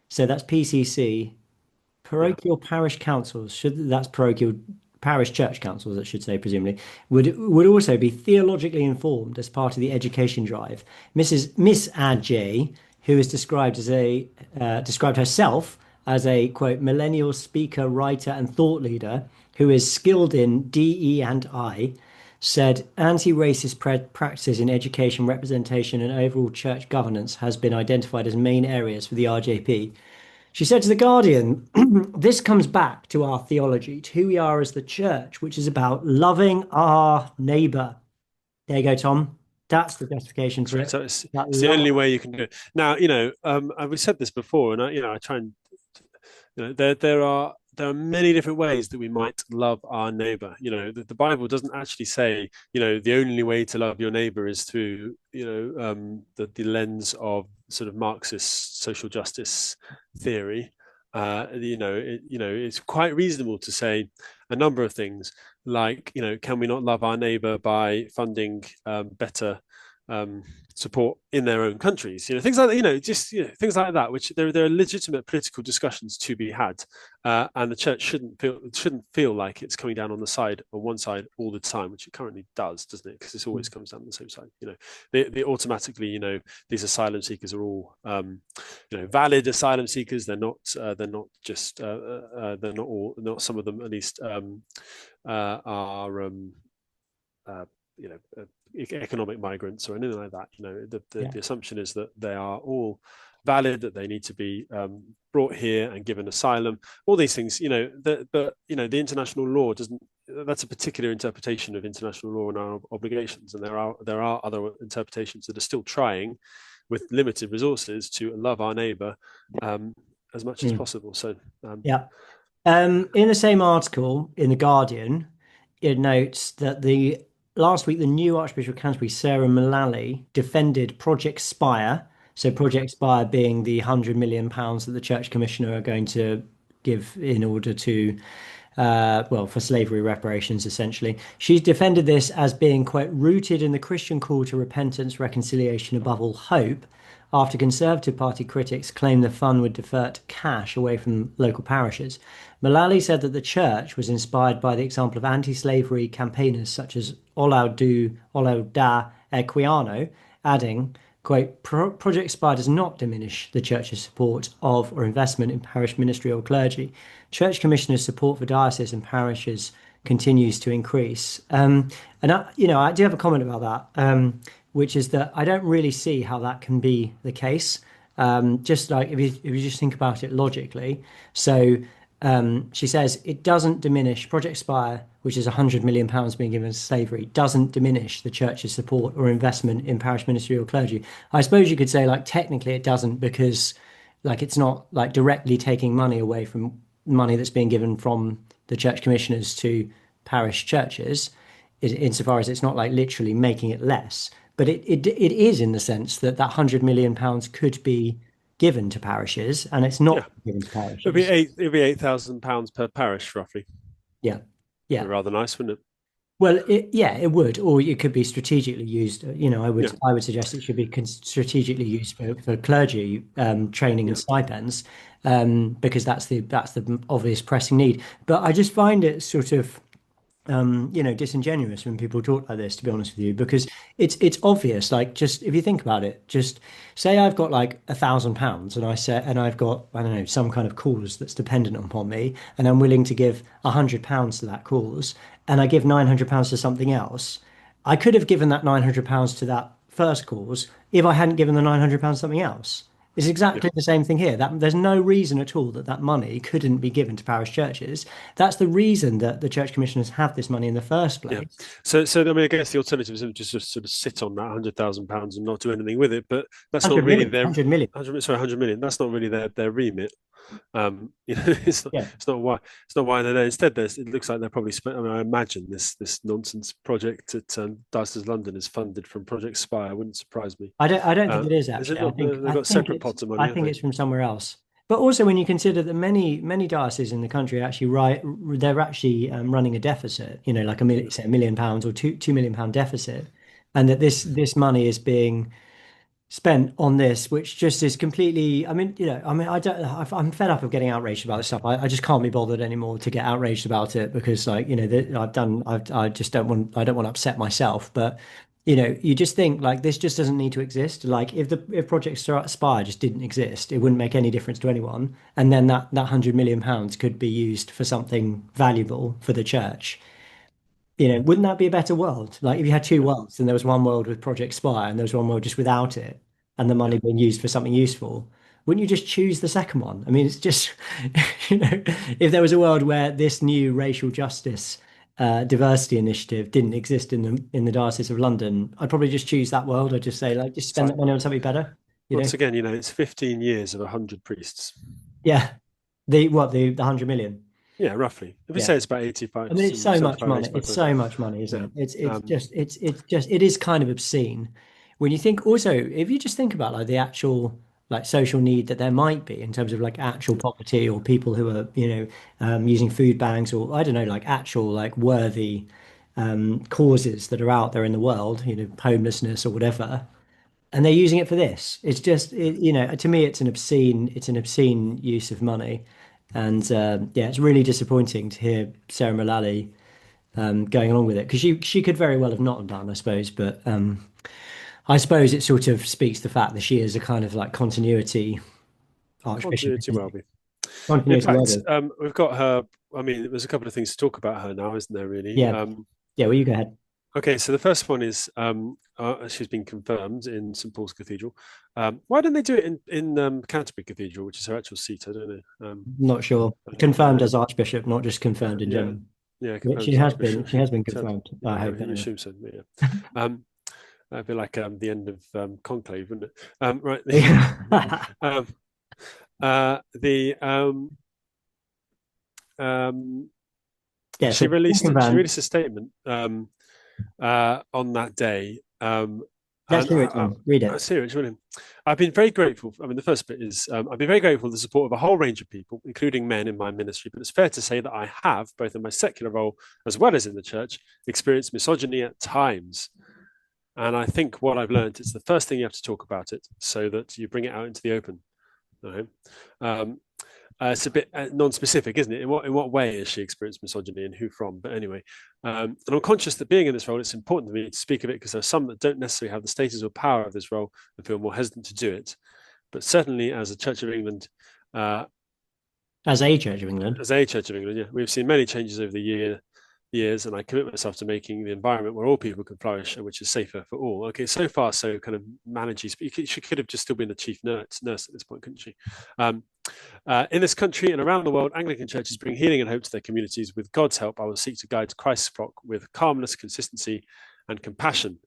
So that's PCC, parochial parish councils. That's parochial parish church councils, I should say, presumably, would also be theologically informed as part of the education drive. Miss Adjei, who is described herself as a, quote, millennial speaker, writer, and thought leader who is skilled in DE and I, said anti-racist practices in education, representation, and overall church governance has been identified as main areas for the RJP. She said to The Guardian, this comes back to our theology, to who we are as the church, which is about loving our neighbour. There you go, Tom. That's the justification for it.
So it's the only way you can do it. Now, we've said this before, and I try and, there are many different ways that we might love our neighbor. The Bible doesn't actually say, the only way to love your neighbor is through, the lens of sort of Marxist social justice theory. It's quite reasonable to say a number of things like, can we not love our neighbor by funding better support in their own countries, things like that, things like that, which there are legitimate political discussions to be had, and the church shouldn't feel like it's coming down on one side all the time, which it currently does, doesn't it? Because it always comes down on the same side. They automatically, these asylum seekers are all valid asylum seekers. They're not just they're not all, not some of them at least are economic migrants or anything like that. The assumption is that they are all valid, that they need to be brought here and given asylum, all these things, but the international law doesn't, that's a particular interpretation of international law and our obligations, and there are other interpretations that are still trying with limited resources to love our neighbor as much as possible. So
in the same article in The Guardian, it notes that last week, the new Archbishop of Canterbury, Sarah Mullally, defended Project Spire. So Project Spire being the £100 million that the Church Commissioner are going to give in order to, for slavery reparations, essentially. She's defended this as being, quote, rooted in the Christian call to repentance, reconciliation, above all hope, after Conservative Party critics claimed the fund would divert cash away from local parishes. Mullally said that the church was inspired by the example of anti-slavery campaigners such as Olaudah Equiano, adding, quote, Project Spire does not diminish the church's support of or investment in parish ministry or clergy. Church commissioners' support for dioceses and parishes continues to increase. I do have a comment about that, which is that I don't really see how that can be the case. Just like if you just think about it logically. So she says it doesn't diminish Project Spire, which is £100 million being given to slavery, doesn't diminish the church's support or investment in parish ministry or clergy. I suppose you could say, like, technically it doesn't, because like it's not like directly taking money away from money that's being given from the church commissioners to parish churches, insofar as it's not like literally making it less. But it is in the sense that £100 million could be given to parishes, and it's not given to parishes.
It'd be £8,000 per parish, roughly.
Yeah.
Rather nice, wouldn't it?
Well, it would, or it could be strategically used. I would suggest it should be strategically used for clergy training and stipends, because that's the obvious pressing need. But I just find it sort of disingenuous when people talk like this, to be honest with you, because it's obvious. Like, just if you think about it, just say I've got like £1,000 and I've got, I don't know, some kind of cause that's dependent upon me, and I'm willing to give £100 to that cause, and I give £900 to something else. I could have given that £900 to that first cause if I hadn't given the £900 to something else. It's exactly the same thing here. There's no reason at all that money couldn't be given to parish churches. That's the reason that the church commissioners have this money in the first place.
Yeah. So I guess the alternative is just to sort of sit on that £100,000 and not do anything with it. But that's not really their
100 million.
100 million. That's not really their remit. It's not why they're there. Instead, it looks like they're probably I imagine this nonsense project at Diocese of London is funded from Project Spire. It wouldn't surprise me.
I don't think it is, actually.
They've got separate pots of money.
I think it's from somewhere else. But also, when you consider that many dioceses in the country are actually running a deficit, like £1 million or £2 million deficit, and that this money is being spent on this, which just is completely, I'm fed up of getting outraged about this stuff. I just can't be bothered anymore to get outraged about it, because I don't want to upset myself. But you just think, like, this just doesn't need to exist. Like, if Project Spire just didn't exist, it wouldn't make any difference to anyone. And then that £100 million could be used for something valuable for the church. Wouldn't that be a better world? Like if you had two worlds and there was one world with Project Spire and there was one world just without it and the money being used for something useful, wouldn't you just choose the second one? I mean, it's just, if there was a world where this new racial justice diversity initiative didn't exist in the Diocese of London, I'd probably just choose that world. I'd just say, like, just spend that money on something better,
Once again, it's 15 years of 100 priests.
Yeah. The 100 million?
Yeah, roughly. If we say it's about 85.
I mean, it's so much money. It's so much money, isn't it? It is kind of obscene. When you think also, if you just think about like the actual like social need that there might be in terms of like actual poverty or people who are, using food banks or I don't know, like actual like worthy causes that are out there in the world, homelessness or whatever, and they're using it for this. It's just, to me, it's an obscene use of money. And yeah, it's really disappointing to hear Sarah Mullally going along with it because she could very well have not done, I suppose. But I suppose it sort of speaks to the fact that she is a kind of like continuity archbishop.
In fact, we've got her. I mean, there's a couple of things to talk about her now, isn't there? Really?
Yeah. Well, you go ahead.
Okay, so the first one is she's been confirmed in St Paul's Cathedral. Why don't they do it in Canterbury Cathedral, which is her actual seat? I don't know.
Not sure. Confirmed as Archbishop, not just confirmed in general.
Yeah,
she has been. She has been confirmed. I hope.
I assume so. Yeah. That'd be like the end of conclave, wouldn't it? Right. She released a statement on that day.
Let's hear it. Read it.
Let's hear it. I've been very grateful. I mean, the first bit is I've been very grateful for the support of a whole range of people, including men in my ministry. But it's fair to say that I have, both in my secular role as well as in the church, experienced misogyny at times. And I think what I've learned is the first thing you have to talk about it so that you bring it out into the open. It's a bit non-specific, isn't it? In what way has she experienced misogyny and who from? But anyway, and I'm conscious that being in this role, it's important to me to speak of it because there are some that don't necessarily have the status or power of this role and feel more hesitant to do it. But certainly as a Church of England,
as a Church of England,
yeah, we've seen many changes over the years, and I commit myself to making the environment where all people can flourish and which is safer for all. Okay, so far so kind of managey. She could have just still been the chief nurse at this point, couldn't she? In this country and around the world, Anglican churches bring healing and hope to their communities. With God's help, I will seek to guide Christ's flock with calmness, consistency, and compassion.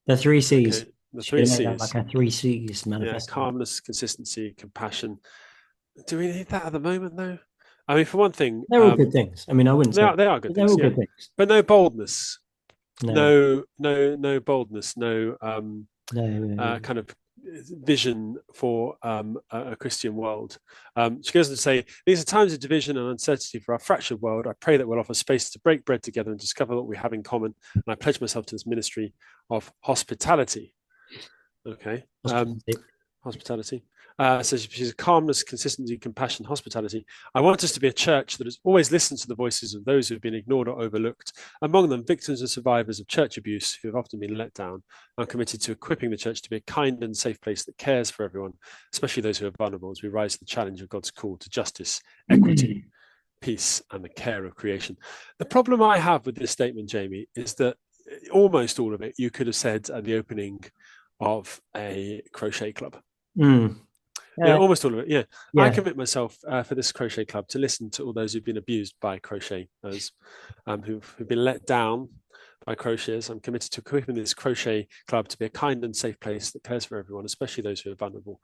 The three C's.
Okay, the three C's.
Like a three C's manifesto.
Yeah, calmness, consistency, compassion. Do we need that at the moment, though? I mean, for one thing,
they're all good things. I mean, I wouldn't say
they are good
things.
They're all good things, but no boldness. No boldness. No kind of vision for a Christian world. She goes on to say, these are times of division and uncertainty for our fractured world. I pray that we'll offer space to break bread together and discover what we have in common. And I pledge myself to this ministry of hospitality. Okay. Hospitality. So she's calmness, consistency, compassion, hospitality. I want us to be a church that has always listened to the voices of those who have been ignored or overlooked, among them victims and survivors of church abuse who have often been let down. I'm committed to equipping the church to be a kind and safe place that cares for everyone, especially those who are vulnerable, as we rise to the challenge of God's call to justice, equity, peace, and the care of creation. The problem I have with this statement, Jamie, is that almost all of it you could have said at the opening of a crochet club. Yeah, almost all of it. Yeah. I commit myself for this crochet club to listen to all those who've been abused by crocheters, who've been let down by crocheters. I'm committed to equipping this crochet club to be a kind and safe place that cares for everyone, especially those who are vulnerable,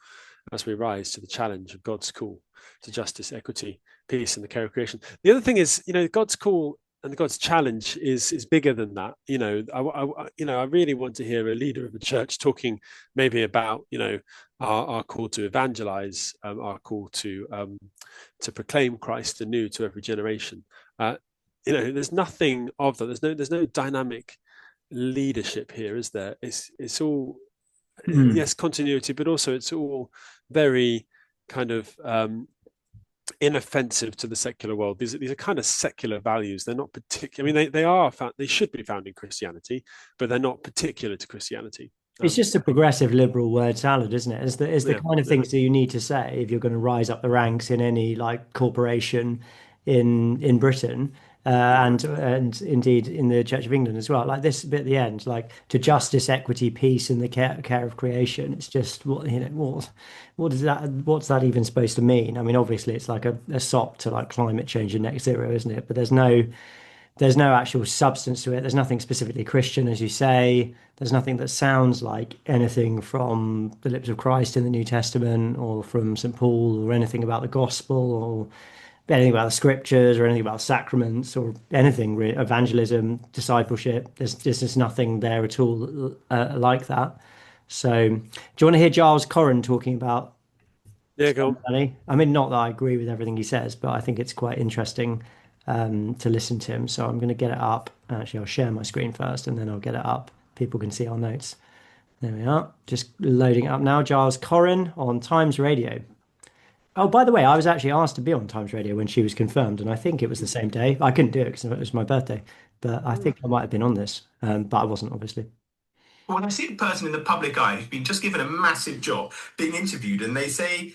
as we rise to the challenge of God's call to justice, equity, peace, and the care of creation. The other thing is, God's call and God's challenge is bigger than that. I really want to hear a leader of the church talking maybe about, our call to evangelize, our call to proclaim Christ anew to every generation. There's nothing of that. There's no dynamic leadership here, is there? It's all yes, continuity, but also it's all very kind of inoffensive to the secular world. These are kind of secular values. They're not particular. I mean, they should be found in Christianity, but they're not particular to Christianity.
It's just a progressive liberal word salad, isn't it? It's the kind of things that you need to say if you're going to rise up the ranks in any like corporation in Britain. and indeed in the Church of England as well. Like this bit at the end, like to justice, equity, peace, and the care of creation. It's just what is that? What's that even supposed to mean? I mean, obviously it's like a sop to like climate change and net zero, isn't it? But there's no actual substance to it. There's nothing specifically Christian, as you say. There's nothing that sounds like anything from the lips of Christ in the New Testament or from St. Paul or anything about the gospel or anything about the scriptures or anything about sacraments or anything, evangelism, discipleship. There's just nothing there at all like that. So, do you want to hear Giles Corran talking about?
Yeah, go on.
I mean, not that I agree with everything he says, but I think it's quite interesting to listen to him. So I'm going to get it up. Actually, I'll share my screen first and then I'll get it up. People can see our notes. There we are. Just loading it up now. Giles Corran on Times Radio. Oh, by the way, I was actually asked to be on Times Radio when she was confirmed, and I think it was the same day. I couldn't do it because it was my birthday, but I think I might have been on this, but I wasn't, obviously.
When I see a person in the public eye who's been just given a massive job being interviewed, and they say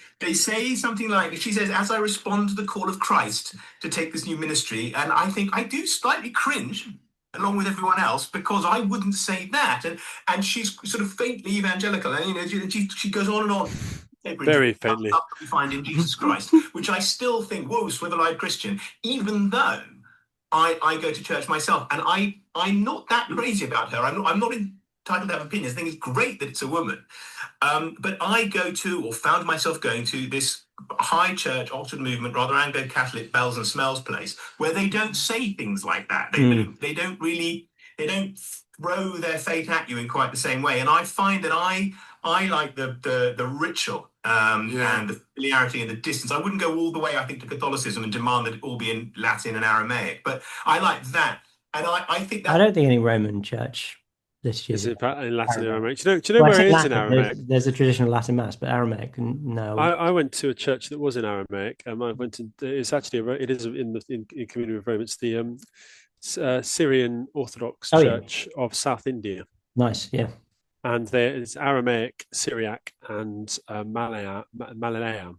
something like, she says, as I respond to the call of Christ to take this new ministry, and I think I do slightly cringe along with everyone else because I wouldn't say that, and she's sort of faintly evangelical, and she goes on and on.
Very faintly.
We find in Jesus Christ, which I still think, whoa, swivel-eyed Christian, even though I go to church myself, and I'm not that crazy about her. I'm not entitled to have opinions. I think it's great that it's a woman. But I go to, or found myself going to, this high church, Oxford movement, rather Anglo-Catholic bells and smells place, where they don't say things like that. They don't throw their fate at you in quite the same way. And I find that I like the ritual and the familiarity and the distance. I wouldn't go all the way, I think, to Catholicism and demand that it all be in Latin and Aramaic, but I like that. And I think that...
I don't think any Roman church this year
is it in Latin and Aramaic. Do you know where it is in Aramaic?
There's a traditional Latin mass, but Aramaic, no.
I went to a church that was in Aramaic. I went to. It's actually it is in Community of Rome. It's the Syrian Orthodox Church of South India.
Nice, yeah.
And there is Aramaic, Syriac, and Malayalam.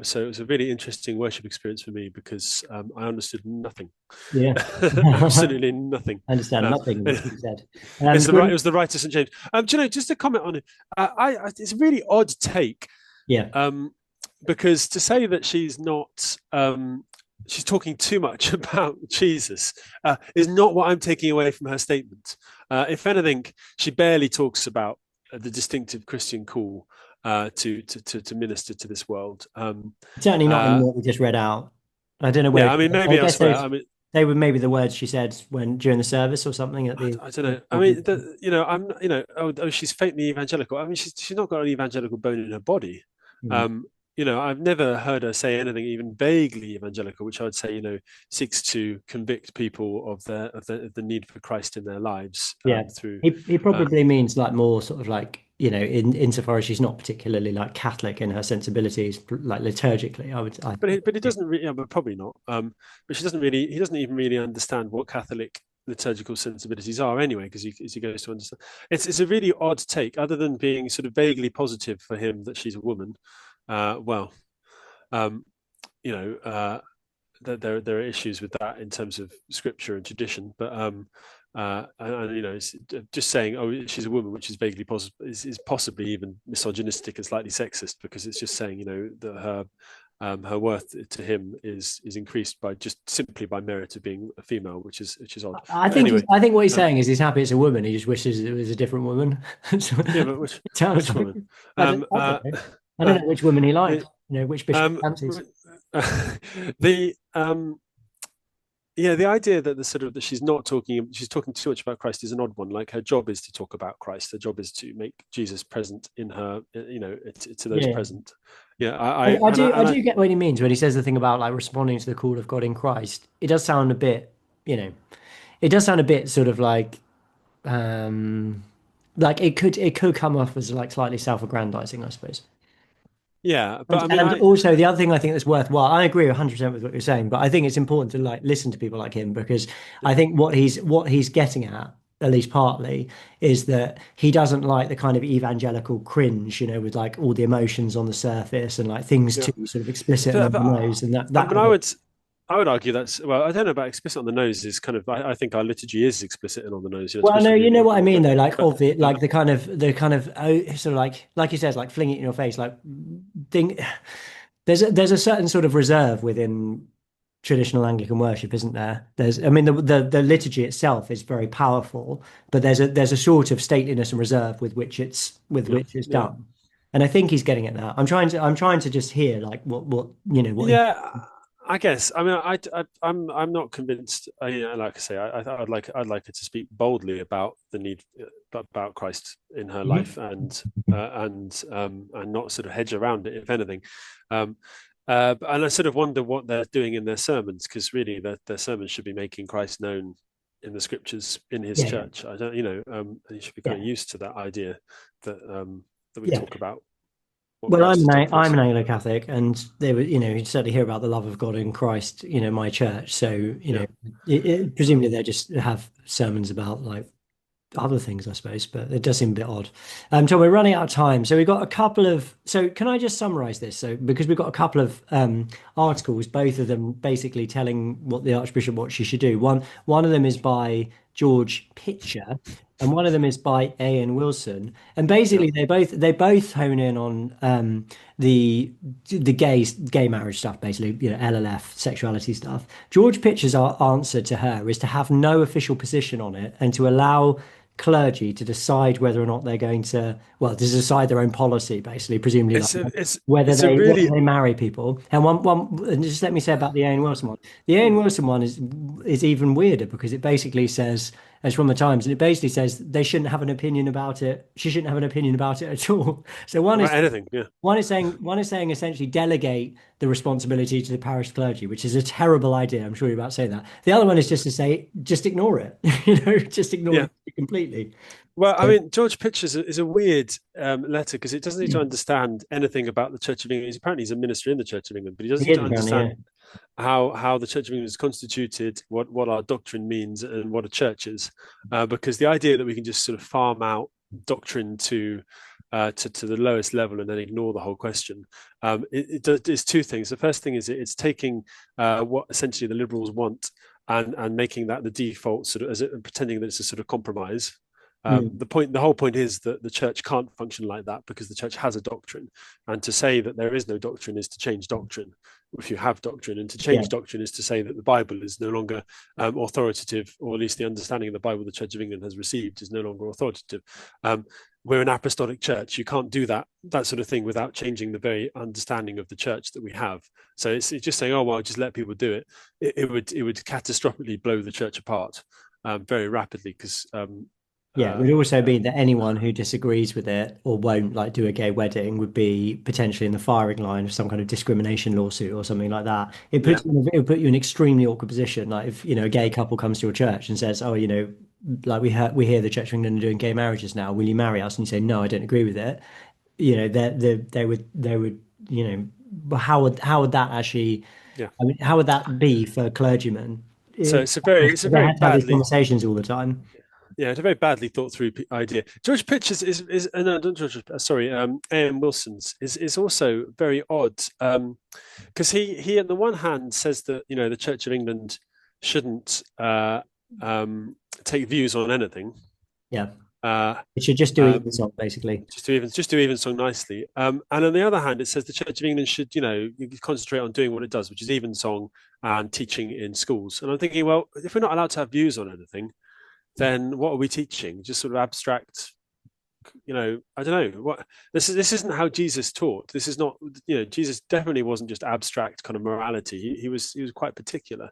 So it was a really interesting worship experience for me because I understood nothing.
Yeah,
absolutely nothing.
I understand nothing. He said.
It was the Rite of St James. Do you know? Just to comment on it, it's a really odd take.
Yeah.
Because to say that she's not. She's talking too much about Jesus is not what I'm taking away from her statement. If anything, she barely talks about the distinctive Christian call to minister to this world.
Certainly not in what we just read out. I don't know where.
Yeah, I mean, maybe elsewhere.
They were maybe the words she said during the service or something. At the,
I don't know. I mean, she's faintly evangelical. I mean, she's not got an evangelical bone in her body. Mm-hmm. I've never heard her say anything even vaguely evangelical, which I would say, seeks to convict people of the need for Christ in their lives. Through
he probably means like more sort of like, insofar as she's not particularly like Catholic in her sensibilities, like liturgically.
But he doesn't really. But probably not. But she doesn't really. He doesn't even really understand what Catholic liturgical sensibilities are anyway, because he goes to understand. It's a really odd take, other than being sort of vaguely positive for him that she's a woman. There are issues with that in terms of scripture and tradition, but it's just saying, oh, she's a woman, which is vaguely positive, is possibly even misogynistic and slightly sexist, because it's just saying, that her worth to him is increased by just simply by merit of being a female, which is odd.
I think what he's saying is he's happy it's a woman. He just wishes it was a different woman.
But which woman?
I don't know which woman he liked. Which bishop fancies.
The idea that that she's talking too much about Christ is an odd one. Like, her job is to talk about Christ. Her job is to make Jesus present in her, to those present. Yeah, I
do get what he means when he says the thing about like responding to the call of God in Christ. It does sound a bit, sort of like it could come off as like slightly self-aggrandizing, I suppose.
Yeah,
but also the other thing I think that's worthwhile, I agree 100% with what you're saying, but I think it's important to like listen to people like him, because I think what he's getting at least partly, is that he doesn't like the kind of evangelical cringe, with like all the emotions on the surface and like things too sort of explicit on the nose, and that.
I would argue that's, well, I don't know about explicit on the nose is kind of, I think our liturgy is explicit and on the nose.
Well, no, you know what I mean, though, like
but,
of it, like the kind of sort of like you said, like fling it in your face, like thing. There's a certain sort of reserve within traditional Anglican worship, isn't there? I mean, the liturgy itself is very powerful, but there's a sort of stateliness and reserve with which it's done. And I think he's getting at that. I'm trying to just hear like what what.
Yeah, I guess. I mean, I'm not convinced. Like I say, I'd like her to speak boldly about the need about Christ in her life, and not sort of hedge around it, if anything. And I sort of wonder what they're doing in their sermons, because really their sermons should be making Christ known in the scriptures in his church. I don't, and you should be kind of used to that idea that we talk about.
Well, I'm an Anglo-Catholic, and they were, you certainly hear about the love of God in Christ, my church. So, presumably they just have sermons about like other things, I suppose, but it does seem a bit odd. So we're running out of time. So we've got a couple of, so can I just summarize this? So, because we've got a couple of articles, both of them basically telling what the Archbishop, what she should do. One of them is by George Pitcher, and one of them is by Ian Wilson. And basically they both hone in on the gay marriage stuff, basically, LLF, sexuality stuff. George Pitcher's answer to her is to have no official position on it and to allow clergy to decide whether or not they're going to decide their own policy, basically, presumably whether they marry people. And just let me say about the Ian Wilson one. The Ian Wilson one is even weirder, because it basically says, it's from the Times, and it basically says they shouldn't have an opinion about it. She shouldn't have an opinion about it at all. So one is saying essentially delegate the responsibility to the parish clergy, which is a terrible idea. I'm sure you're about to say that. The other one is just to say, just ignore it. Just ignore it completely.
Well, I mean, George Pitcher is a weird letter, because it doesn't need to understand anything about the Church of England. Apparently he's a minister in the Church of England, but he doesn't need to understand how the Church of England is constituted, what our doctrine means, and what a church is. Because the idea that we can just sort of farm out doctrine to the lowest level and then ignore the whole question, it's two things. The first thing is it's taking what essentially the liberals want and making that the default, sort of, and pretending that it's a sort of compromise. The whole point is that the church can't function like that, because the church has a doctrine, and to say that there is no doctrine is to change doctrine if you have doctrine, and to change doctrine is to say that the Bible is no longer authoritative, or at least the understanding of the Bible the Church of England has received is no longer authoritative. We're an apostolic church. You can't do that sort of thing without changing the very understanding of the church that we have. So it's just saying, oh well, just let people do it. It would catastrophically blow the church apart very rapidly, because
it would also mean that anyone who disagrees with it or won't like do a gay wedding would be potentially in the firing line of some kind of discrimination lawsuit or something like that. It would put you in an extremely awkward position. Like if a gay couple comes to your church and says, "Oh, like we hear the Church of England are doing gay marriages now. Will you marry us?" And you say, "No, I don't agree with it." They would. How would that actually? Yeah. I mean, how would that be for cleargian?
So it's a very badly
conversations all the time.
Yeah, it's a very badly thought through idea. George Pitcher's Ian Wilson's is also very odd, because he on the one hand says that the Church of England shouldn't take views on anything.
Yeah, it should just do Evensong, basically.
Just do Evensong nicely. And on the other hand, it says the Church of England should concentrate on doing what it does, which is Evensong and teaching in schools. And I'm thinking, well, if we're not allowed to have views on anything, then what are we teaching? Just sort of abstract, I don't know. What this isn't how Jesus taught. This is not, Jesus definitely wasn't just abstract kind of morality. He was quite particular.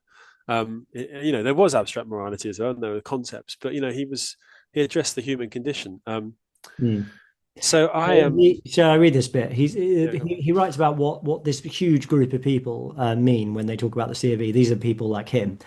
There was abstract morality as well, and there were concepts, but he addressed the human condition. So
shall I read this bit? He writes about what this huge group of people mean when they talk about the CofE. These are people like him.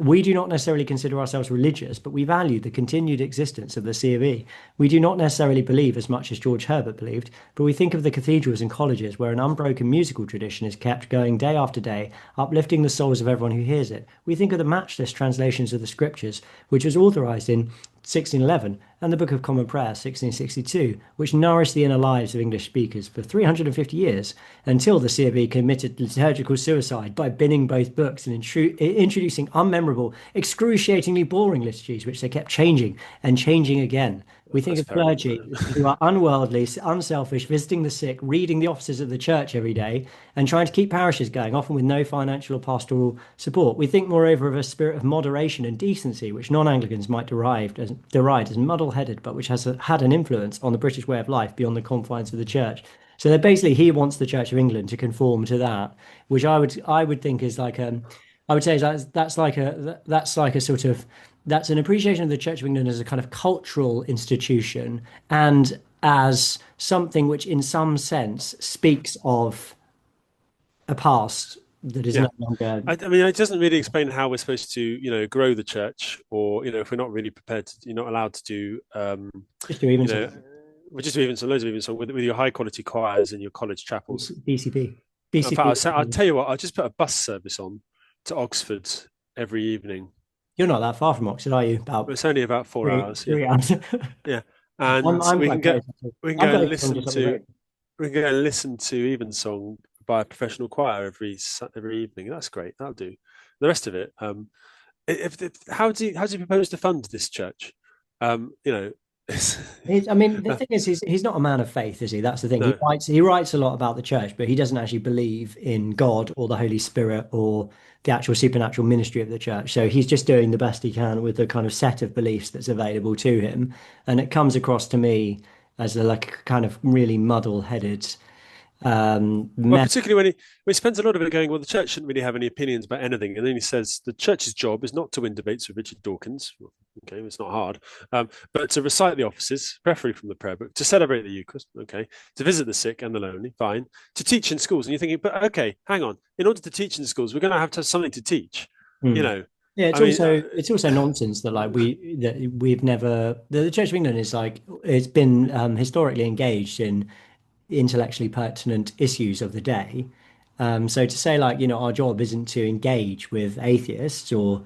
We do not necessarily consider ourselves religious, but we value the continued existence of the CofE. We do not necessarily believe as much as George Herbert believed, but we think of the cathedrals and colleges where an unbroken musical tradition is kept going day after day, uplifting the souls of everyone who hears it. We think of the matchless translations of the scriptures, which was authorized in 1611, and the Book of Common Prayer, 1662, which nourished the inner lives of English speakers for 350 years until the C of E committed liturgical suicide by binning both books and introducing unmemorable, excruciatingly boring liturgies, which they kept changing and changing again. We think of clergy who are unworldly, unselfish, visiting the sick, reading the offices of the church every day, and trying to keep parishes going, often with no financial or pastoral support. We think, moreover, of a spirit of moderation and decency, which non-Anglicans might deride as muddle-headed, but which has had an influence on the British way of life beyond the confines of the church. So that basically he wants the Church of England to conform to that, which I would think is like I would say that's like a sort of that's an appreciation of the Church of England as a kind of cultural institution and as something which in some sense speaks of a past that is no longer.
I mean, it doesn't really explain how we're supposed to, grow the church, or if we're not really prepared to, you're not allowed to do,
just do evensong.
Just do evensong, loads of evensong with your high quality choirs in your college chapels.
BCP.
In fact, I'll tell you what, I'll just put a bus service on to Oxford every evening.
You're not that far from Oxford, are you?
It's only about 4 hours.
3 hours.
Yeah, and we can go and listen to evensong by a professional choir every evening. That's great. That'll do. The rest of it, how do you propose to fund this church? I
mean, the thing is, he's not a man of faith, is he? That's the thing.
No.
He writes a lot about the church, but he doesn't actually believe in God or the Holy Spirit or the actual supernatural ministry of the church. So he's just doing the best he can with the kind of set of beliefs that's available to him, and it comes across to me as a kind of really muddle-headed.
Particularly when he spends a lot of it going, well, the church shouldn't really have any opinions about anything, and then he says the church's job is not to win debates with Richard Dawkins. Okay, it's not hard, but to recite the offices, preferably from the prayer book, to celebrate the Eucharist, okay, to visit the sick and the lonely, fine, to teach in schools. And you're thinking, but okay, hang on, in order to teach in schools, we're going to have something to teach,
Yeah, it's also nonsense that we've never. The Church of England is it's been historically engaged in intellectually pertinent issues of the day. So to say our job isn't to engage with atheists or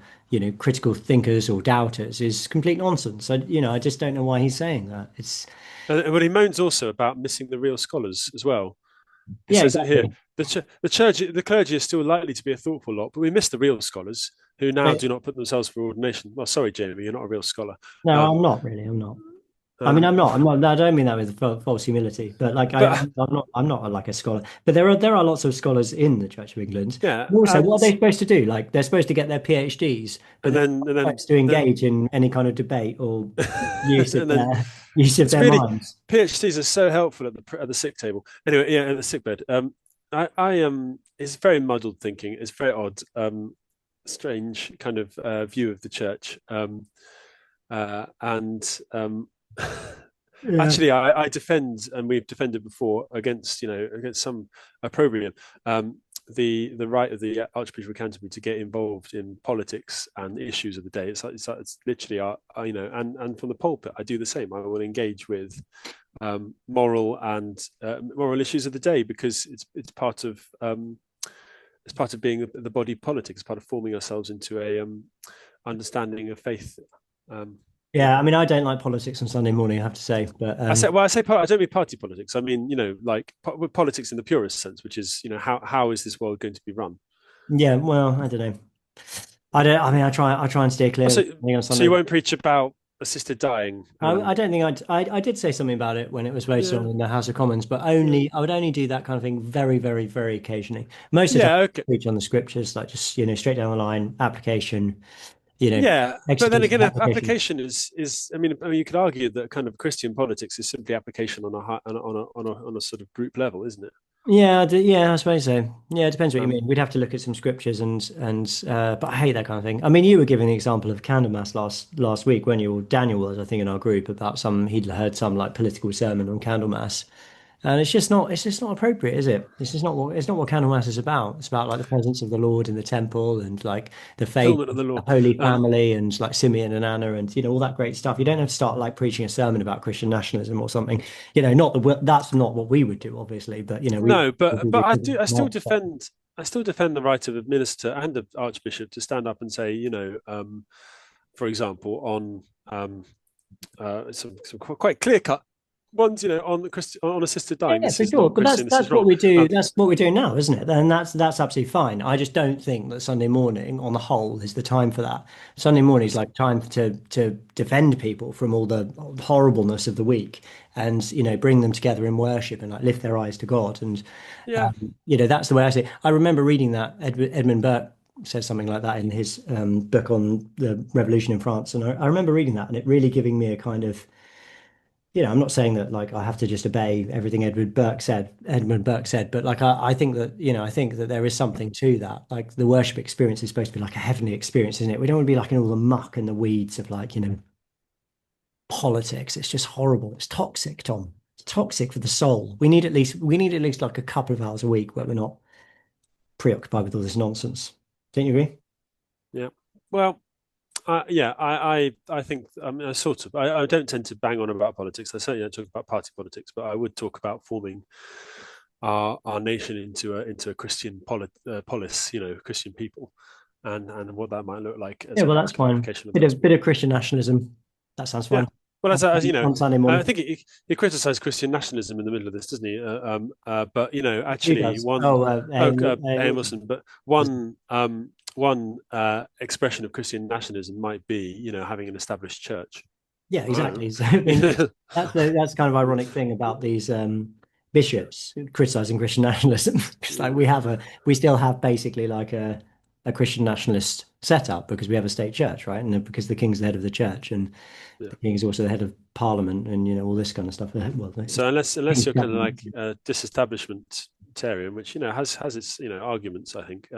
critical thinkers or doubters is complete nonsense. I just don't know why he's saying that.
But he moans also about missing the real scholars as well. He says
exactly.
it here. The clergy is still likely to be a thoughtful lot, but we miss the real scholars who now do not put themselves for ordination. Well, sorry, Jamie, you're not a real scholar.
No, I'm not really. I'm not. I mean, I'm not. I don't mean that with false humility, but I'm not like a scholar. But there are lots of scholars in the Church of England.
Yeah.
Also, what are they supposed to do? They're supposed to get their PhDs, but
then
to engage in any kind of debate or use of their minds.
PhDs are so helpful at the sick table. Anyway, yeah, at the sick bed. It's very muddled thinking. It's very odd, strange kind of view of the church, Actually, I defend, and we've defended before against some opprobrium, the right of the Archbishop of Canterbury to get involved in politics and the issues of the day. It's literally and from the pulpit, I do the same. I will engage with moral issues of the day because it's part of being the body politic. It's part of forming ourselves into a understanding of faith.
Yeah, I mean, I don't like politics on Sunday morning, I have to say. But
I don't mean party politics. I mean, politics in the purest sense, which is, how is this world going to be run?
Yeah, well, I don't know. I try and steer clear.
So you won't preach about assisted dying?
I don't think I did say something about it when it was voted on in the House of Commons, but I would only do that kind of thing very, very, very occasionally. Most of the time, I preach on the scriptures, just straight down the line application.
But then again, application is. I mean, you could argue that kind of Christian politics is simply application on a sort of group level, isn't it?
Yeah, I suppose so. Yeah, it depends what you mean. We'd have to look at some scriptures but I hate that kind of thing. I mean, you were giving the example of Candlemas last week when Daniel was, I think, in our group about he'd heard some political sermon on Candlemas. And it's just not appropriate, is it? It's not what Candlemas is about. It's about the presence of the Lord in the temple and the faith of the Holy Family and Simeon and Anna and all that great stuff. You don't have to start preaching a sermon about Christian nationalism or something. That's not what we would do, obviously. But I still defend the right of a minister and an archbishop to stand up and say, for example, on
some quite clear cut ones, on a sister dying.
Yeah,
this
for
is
sure.
not
But
Christian. This
that's
is
what
wrong.
we do. That's what we're doing now, isn't it? And that's absolutely fine. I just don't think that Sunday morning, on the whole, is the time for that. Sunday morning is like time to defend people from all the horribleness of the week, and bring them together in worship and like lift their eyes to God. And
Yeah.
that's the way I see it. I remember reading that Edmund Burke says something like that in his book on the revolution in France, and I remember reading that, and it really giving me a kind of I'm not saying that like I have to just obey everything Edmund Burke said, but like I think that, I think that there is something to that. Like the worship experience is supposed to be like a heavenly experience, isn't it? We don't want to be like in all the muck and the weeds of like, politics. It's just horrible. It's toxic, Tom. It's toxic for the soul. We need at least like a couple of hours a week where we're not preoccupied with all this nonsense. Don't you agree?
Yeah. Well, yeah, I think I don't tend to bang on about politics. I certainly don't talk about party politics, but I would talk about forming our nation into a Christian polis, Christian people, and what that might look like. As
Yeah, well, that's fine. Bit of Christian nationalism. That sounds fine.
Yeah. Well, as
on Sunday morning.
I think he criticised Christian nationalism in the middle of this, doesn't he? But actually, Mandelson. But one expression of Christian nationalism might be, having an established church.
Yeah, exactly. So, I mean, that's kind of ironic thing about these bishops criticizing Christian nationalism. It's like we still have basically like a Christian nationalist setup because we have a state church, right? And because the king's the head of the church, and the king is also the head of parliament, and all this kind of stuff. Well,
so unless you're kind of like disestablishmentarian, which has its arguments, I think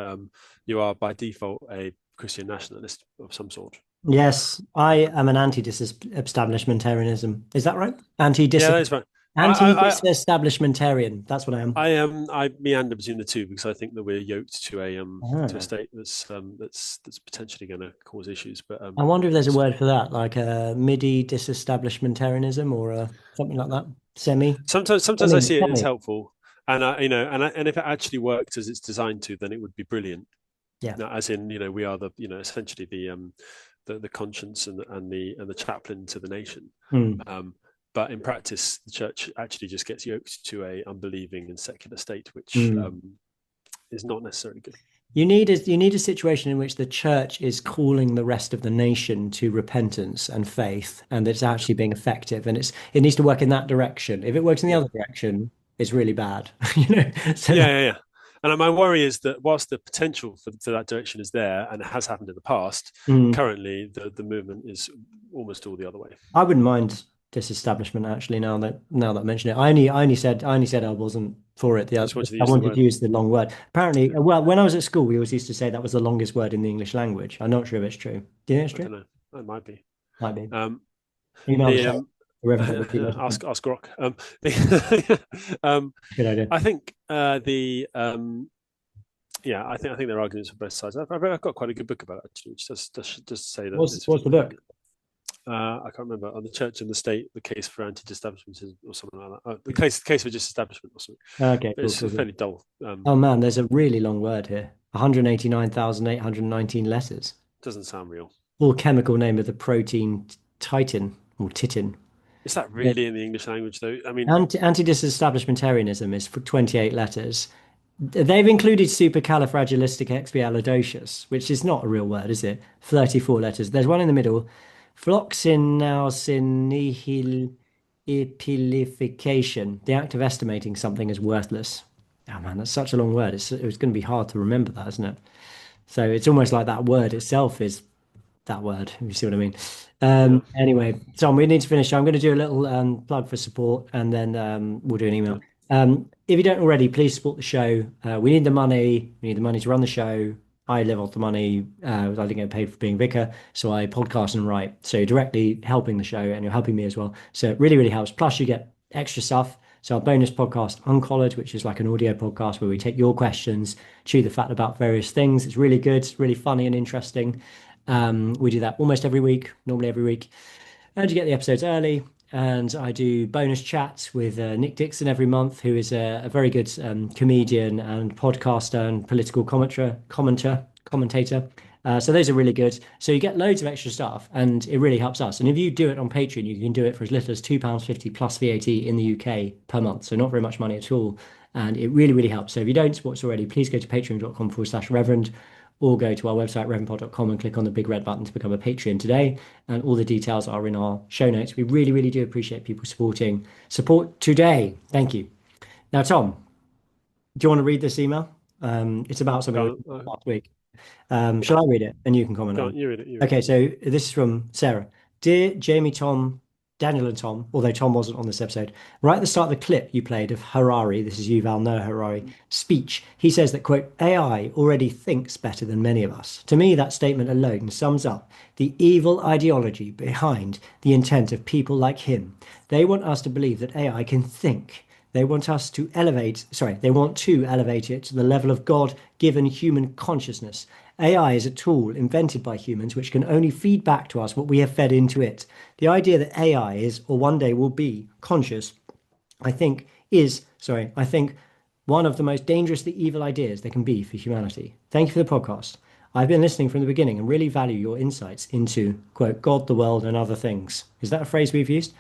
you are by default a Christian nationalist of some sort.
Yes, I am an anti-disestablishmentarianism. Is that right?
Yeah, that is right.
Anti-disestablishmentarian. That's what I am.
I meander between the two because I think that we're yoked to a state that's potentially going to cause issues. But
I wonder if there's a word for that, like a MIDI disestablishmentarianism or something like that.
Sometimes I see it as helpful, and and if it actually worked as it's designed to, then it would be brilliant.
Yeah.
As in, we are the essentially the conscience and the chaplain to the nation. But in practice, the church actually just gets yoked to a unbelieving and secular state, which is not necessarily good.
You need a situation in which the church is calling the rest of the nation to repentance and faith, and it's actually being effective, and it needs to work in that direction. If it works in the other direction, it's really bad. So,
yeah. And my worry is that whilst the potential for that direction is there, and it has happened in the past, currently the movement is almost all the other way.
I wouldn't mind disestablishment actually. Now that I mention it, I only said I wasn't for it. I wanted to use the long word. Apparently, well, when I was at school, we always used to say that was the longest word in the English language. I'm not sure if it's true. Do you think it's true?
I don't know. It might be. Ask Grok.
Good idea.
I think I think there are arguments for both sides. I've got quite a good book about it actually, which does say that.
What's the book?
I can't remember. On the Church and the State, the case for anti-disestablishment or something like that. The case for disestablishment or something.
Okay,
cool, it's fairly dull.
Oh man, there's a really long word here. 189,819 letters.
Doesn't sound real.
Full chemical name of the protein titin or titin.
Is that really in the English language though? I mean,
anti-disestablishmentarianism is for 28 letters. They've included supercalifragilisticexpialidocious, which is not a real word, is it? 34 letters. There's one in the middle. Floxinausinihilipilification, the act of estimating something as worthless. Oh man, that's such a long word. It was going to be hard to remember that, isn't it? So it's almost like that word itself is that word, if you see what I mean. Anyway, Tom, we need to finish. I'm going to do a little plug for support, and then we'll do an email. If you don't already, please support the show. We need the money. We need the money to run the show. I live off the money. I didn't get paid for being vicar, so I podcast and write. So you're directly helping the show, and you're helping me as well. So it really, really helps. Plus, you get extra stuff. So our bonus podcast, Uncollared, which is like an audio podcast where we take your questions, chew the fat about various things. It's really good. It's really funny and interesting. We do that almost every week, normally every week. And you get the episodes early. And I do bonus chats with Nick Dixon every month, who is a very good comedian and podcaster and political commentator. So those are really good. So you get loads of extra stuff and it really helps us. And if you do it on Patreon, you can do it for as little as £2.50 plus VAT in the UK per month. So not very much money at all. And it really, really helps. So if you don't support us already, please go to patreon.com/reverend or go to our website, reverendpod.com, and click on the big red button to become a Patreon today. And all the details are in our show notes. We really, really do appreciate people supporting. Support today. Thank you. Now, Tom, do you want to read this email? It's about something we did last week. Shall I read it and you can comment on it?
You read it.
Okay, so this is from Sarah. Dear Jamie, Tom, Daniel and Tom, although Tom wasn't on this episode, right at the start of the clip you played of Harari, this is Yuval Noah Harari, speech, he says that, quote, AI already thinks better than many of us. To me, that statement alone sums up the evil ideology behind the intent of people like him. They want us to believe that AI can think. They want to elevate it to the level of God-given human consciousness. AI is a tool invented by humans which can only feed back to us what we have fed into it. The idea that AI is, or one day will be, conscious, I think one of the most dangerously evil ideas there can be for humanity. Thank you for the podcast. I've been listening from the beginning and really value your insights into, quote, God, the world, and other things. Is that a phrase we've used?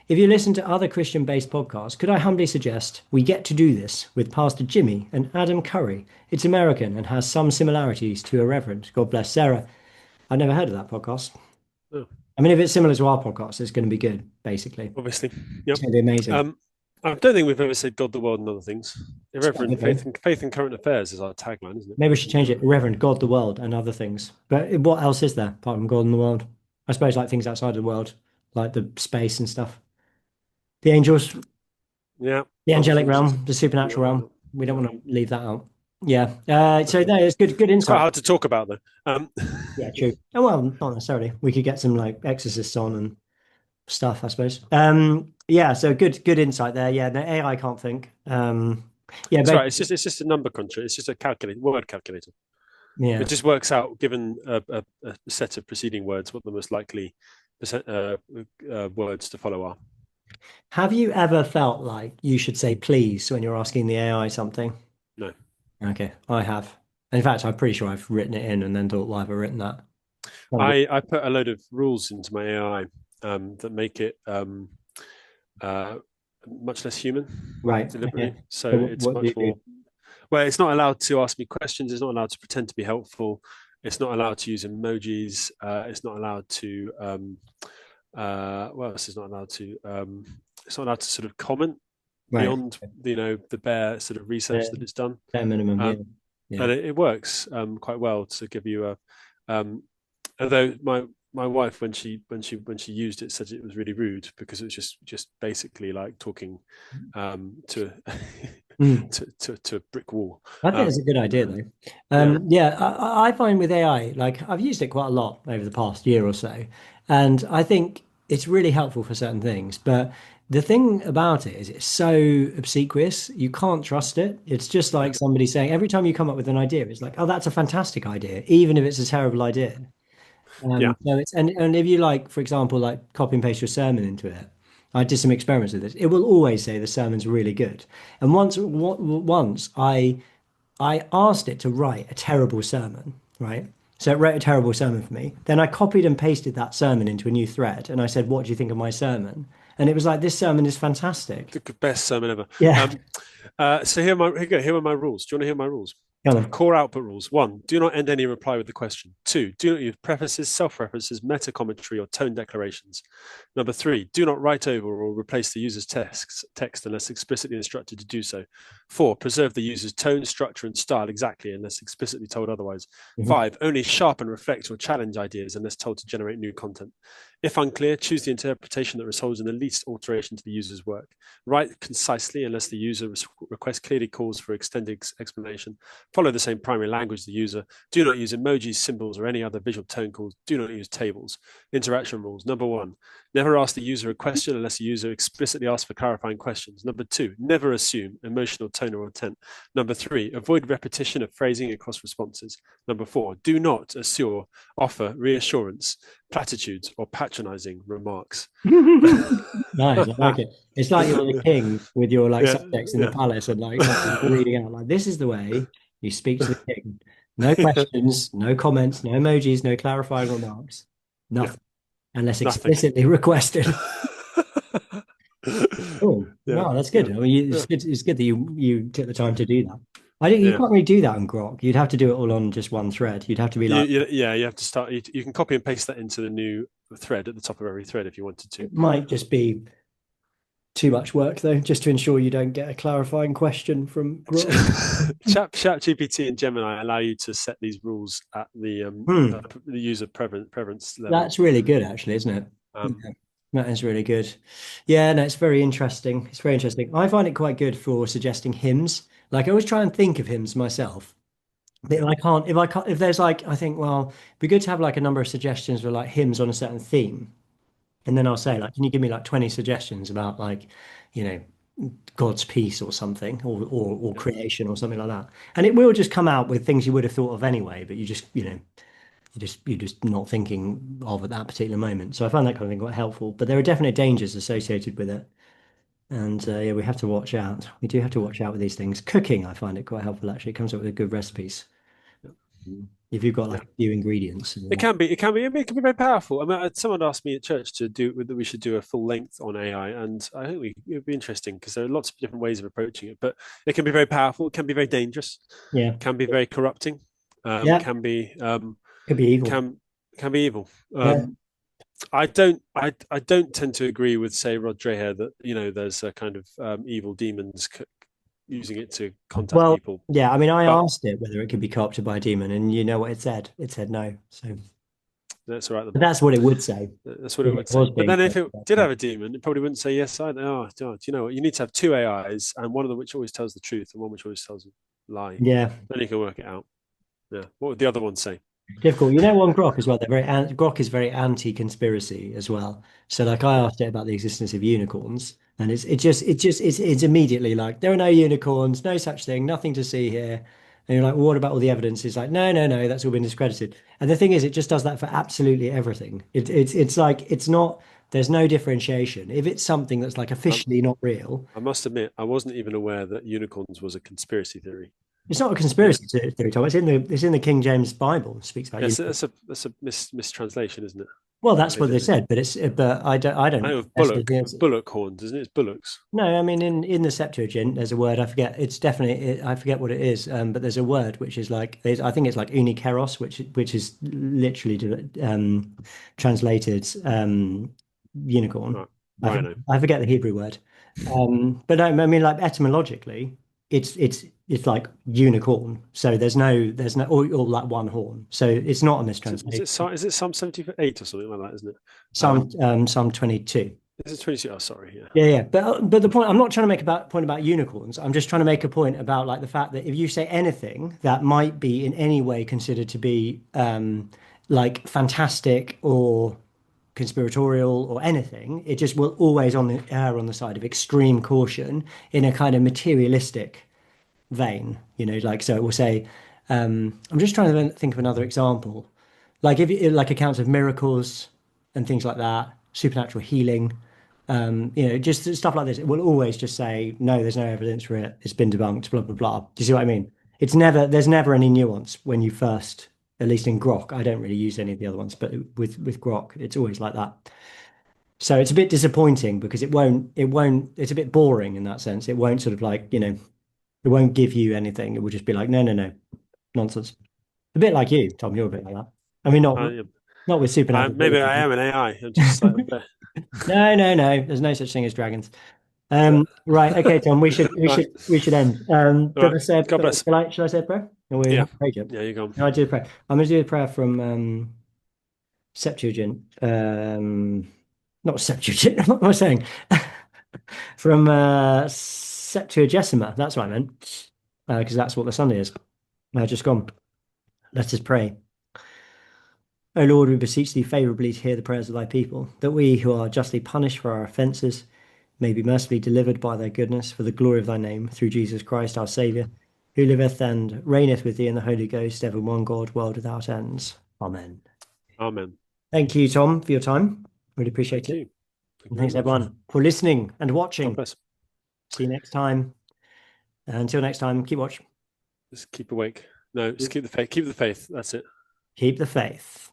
If you listen to other Christian-based podcasts, could I humbly suggest we get to do this with Pastor Jimmy and Adam Curry? It's American and has some similarities to a reverend. God bless Sarah. I've never heard of that podcast.
Oh.
I mean, if it's similar to our podcast, it's going to be good, basically.
Obviously. Yep.
It's going to be amazing.
I don't think we've ever said God, the world, and other things. Irreverent faith and current affairs is our tagline, isn't it?
Maybe we should change it. Irreverent, God, the world, and other things. But what else is there apart from God and the world? I suppose like things outside of the world, like the space and stuff. The angels,
yeah,
the angelic realm, the supernatural realm. We don't want to leave that out. Yeah. So no, it's good insight.
It's quite hard to talk about though.
Yeah, true. Oh, well, not necessarily. We could get some like exorcists on and stuff, I suppose. Yeah. So good insight there. Yeah. No, AI can't think. Yeah.
That's right. It's just a number cruncher. It's just a word calculator.
Yeah.
It just works out, given a set of preceding words, what the most likely words to follow are.
Have you ever felt like you should say please when you're asking the AI something?
No.
Okay, I have. In fact, I'm pretty sure I've written it in and then thought, why have I written that?
I put a load of rules into my AI that make it much less human,
right?
Deliberately.
Okay.
So it's much more. Well, it's not allowed to ask me questions. It's not allowed to pretend to be helpful. It's not allowed to use emojis. It's not allowed to. What else is not allowed to? It's not allowed to sort of comment beyond, the bare sort of research that it's done.
Bare minimum,
And it works quite well to give you a. Although my wife, when she used it, said it was really rude because it was just basically like talking to a brick wall.
I think it's a good idea though. Yeah, I find with AI, like I've used it quite a lot over the past year or so, and I think it's really helpful for certain things. But the thing about it is it's so obsequious, you can't trust it. It's just like somebody saying, every time you come up with an idea, it's like, oh, that's a fantastic idea, even if it's a terrible idea. So it's and if you like, for example, like copy and paste your sermon into it. I did some experiments with this. It will always say the sermon's really good. And once I asked it to write a terrible sermon, right? So it wrote a terrible sermon for me. Then I copied and pasted that sermon into a new thread, and I said, "What do you think of my sermon?" And it was like, "This sermon is fantastic."
The best sermon ever.
Yeah.
So here are my rules. Do you want to hear my rules? Core output rules. 1, do not end any reply with the question. 2, do not use prefaces, self-references, meta-commentary, or tone declarations. Number 3, do not write over or replace the user's text unless explicitly instructed to do so. 4, preserve the user's tone, structure, and style exactly unless explicitly told otherwise. 5, only sharpen, reflect, or challenge ideas unless told to generate new content. If unclear, choose the interpretation that results in the least alteration to the user's work. Write concisely unless the user request clearly calls for extended explanation. Follow the same primary language as the user. Do not use emojis, symbols, or any other visual tone calls. Do not use tables. Interaction rules. Number 1, never ask the user a question unless the user explicitly asks for clarifying questions. Number 2, never assume emotional tone or intent. Number 3, avoid repetition of phrasing across responses. Number 4, do not offer reassurance, platitudes, or patronizing remarks.
Nice, I like it. It's like you're the king with your subjects in the palace and like reading out like, this is the way you speak to the king. No questions, no comments, no emojis, no clarifying remarks. Nothing. Unless
Nothing.
explicitly requested. Oh,
Yeah.
no, that's good.
Yeah.
I mean,
Yeah.
it's good that you took the time to do that. You can't really do that on Grok. You'd have to do it all on just one thread. You'd have to be like,
You have to start. You can copy and paste that into the new thread at the top of every thread if you wanted to.
it might just be too much work though, just to ensure you don't get a clarifying question from Grok.
ChatGPT and Gemini allow you to set these rules at the user preference level.
That's really good, actually, isn't it? That is really good. Yeah, no, it's very interesting. It's very interesting. I find it quite good for suggesting hymns. Like I always try and think of hymns myself. But if there's like, I think, well, it'd be good to have like a number of suggestions for like hymns on a certain theme. And then I'll say, like, can you give me like 20 suggestions about like, you know, God's peace or something, or creation or something like that. And it will just come out with things you would have thought of anyway, but you just, you know, you're just not thinking of at that particular moment. So I find that kind of thing quite helpful. But there are definite dangers associated with it. And yeah, we have to watch out. We do have to watch out with these things. Cooking, I find it quite helpful actually. It comes up with good recipes. If you've got like a few ingredients.
It can be very powerful. I mean, someone asked me at church that we should do a full length on AI, and I think it would be interesting because there are lots of different ways of approaching it. But it can be very powerful. It can be very dangerous.
Yeah.
It can be very corrupting. Can be
could be evil.
Can be evil. I don't tend to agree with, say, Rod Dreher that, you know, there's a kind of evil demons using it to contact people.
Yeah, I mean, I asked it whether it could be co-opted by a demon, and you know what it said? It said no. So
that's all right.
But that's what it would say.
That's what it would say. But then if it did have a demon, it probably wouldn't say yes either. Oh, do you know what? You need to have two AIs, and one of them which always tells the truth and one which always tells a lie.
Yeah.
Then you can work it out. Yeah. What would the other one say?
Difficult. You know, on Grok as well, Grok is very anti-conspiracy as well. So like I asked it about the existence of unicorns, and it's immediately like, there are no unicorns, no such thing, nothing to see here. And you're like, well, what about all the evidence? It's like, no, that's all been discredited. And the thing is, it just does that for absolutely everything. It's like, it's not, there's no differentiation. If it's something that's like officially not real.
I must admit, I wasn't even aware that unicorns was a conspiracy theory.
It's not a conspiracy theory, Tom. It's in the King James Bible. It speaks about.
Yes, that's a mistranslation, isn't it?
Well, that's what they said, but I don't know.
Bullock horns, isn't it? It's bullocks.
No, I mean in the Septuagint, there's a word I forget. It's definitely I forget what it is. But there's a word which is like I think it's like unikeros, which is literally translated unicorn.
Right.
I forget the Hebrew word. But no, I mean like etymologically, it's like unicorn. So there's no or like one horn. So it's not a mistranslation.
Is it Psalm 78 or something like that, isn't it?
Psalm 22.
Is it 22? Oh, sorry.
Yeah. But the point, I'm not trying to make a point about unicorns. I'm just trying to make a point about like the fact that if you say anything that might be in any way considered to be like fantastic or conspiratorial or anything, it just will always err on the side of extreme caution in a kind of materialistic vein, you know, like, so it will say, I'm just trying to think of another example, like like accounts of miracles and things like that, supernatural healing, you know, just stuff like this. It will always just say, no, there's no evidence for it. It's been debunked, blah, blah, blah. Do you see what I mean? There's never any nuance when you first, at least in Grok. I don't really use any of the other ones, but with Grok, it's always like that. So it's a bit disappointing because it's a bit boring in that sense. It won't sort of like, you know, it won't give you anything. It will just be like, no, nonsense. A bit like you, Tom. You're a bit like that. I mean, not with supernatural.
Maybe I am an AI. I'm just like,
no. There's no such thing as dragons. Right. Okay, Tom. We should end. But
right. God bless.
Shall I say a prayer?
Yeah, you go.
I do a prayer. I'm going to do a prayer from Septuagint. Not Septuagint. What am I saying? From Septuagesima. That's what I meant. Because that's what the Sunday is. Just gone. Let us pray. O Lord, we beseech thee favourably to hear the prayers of thy people, that we who are justly punished for our offences may be mercifully delivered by thy goodness for the glory of thy name, through Jesus Christ our Saviour, who liveth and reigneth with thee in the Holy Ghost, ever one God, world without ends. Amen.
Amen.
Thank you, Tom, for your time. Really appreciate it. Thanks, everyone, for listening and watching. See you next time. Until next time, keep watch.
Just keep awake. No, just keep the faith. Keep the faith. That's it.
Keep the faith.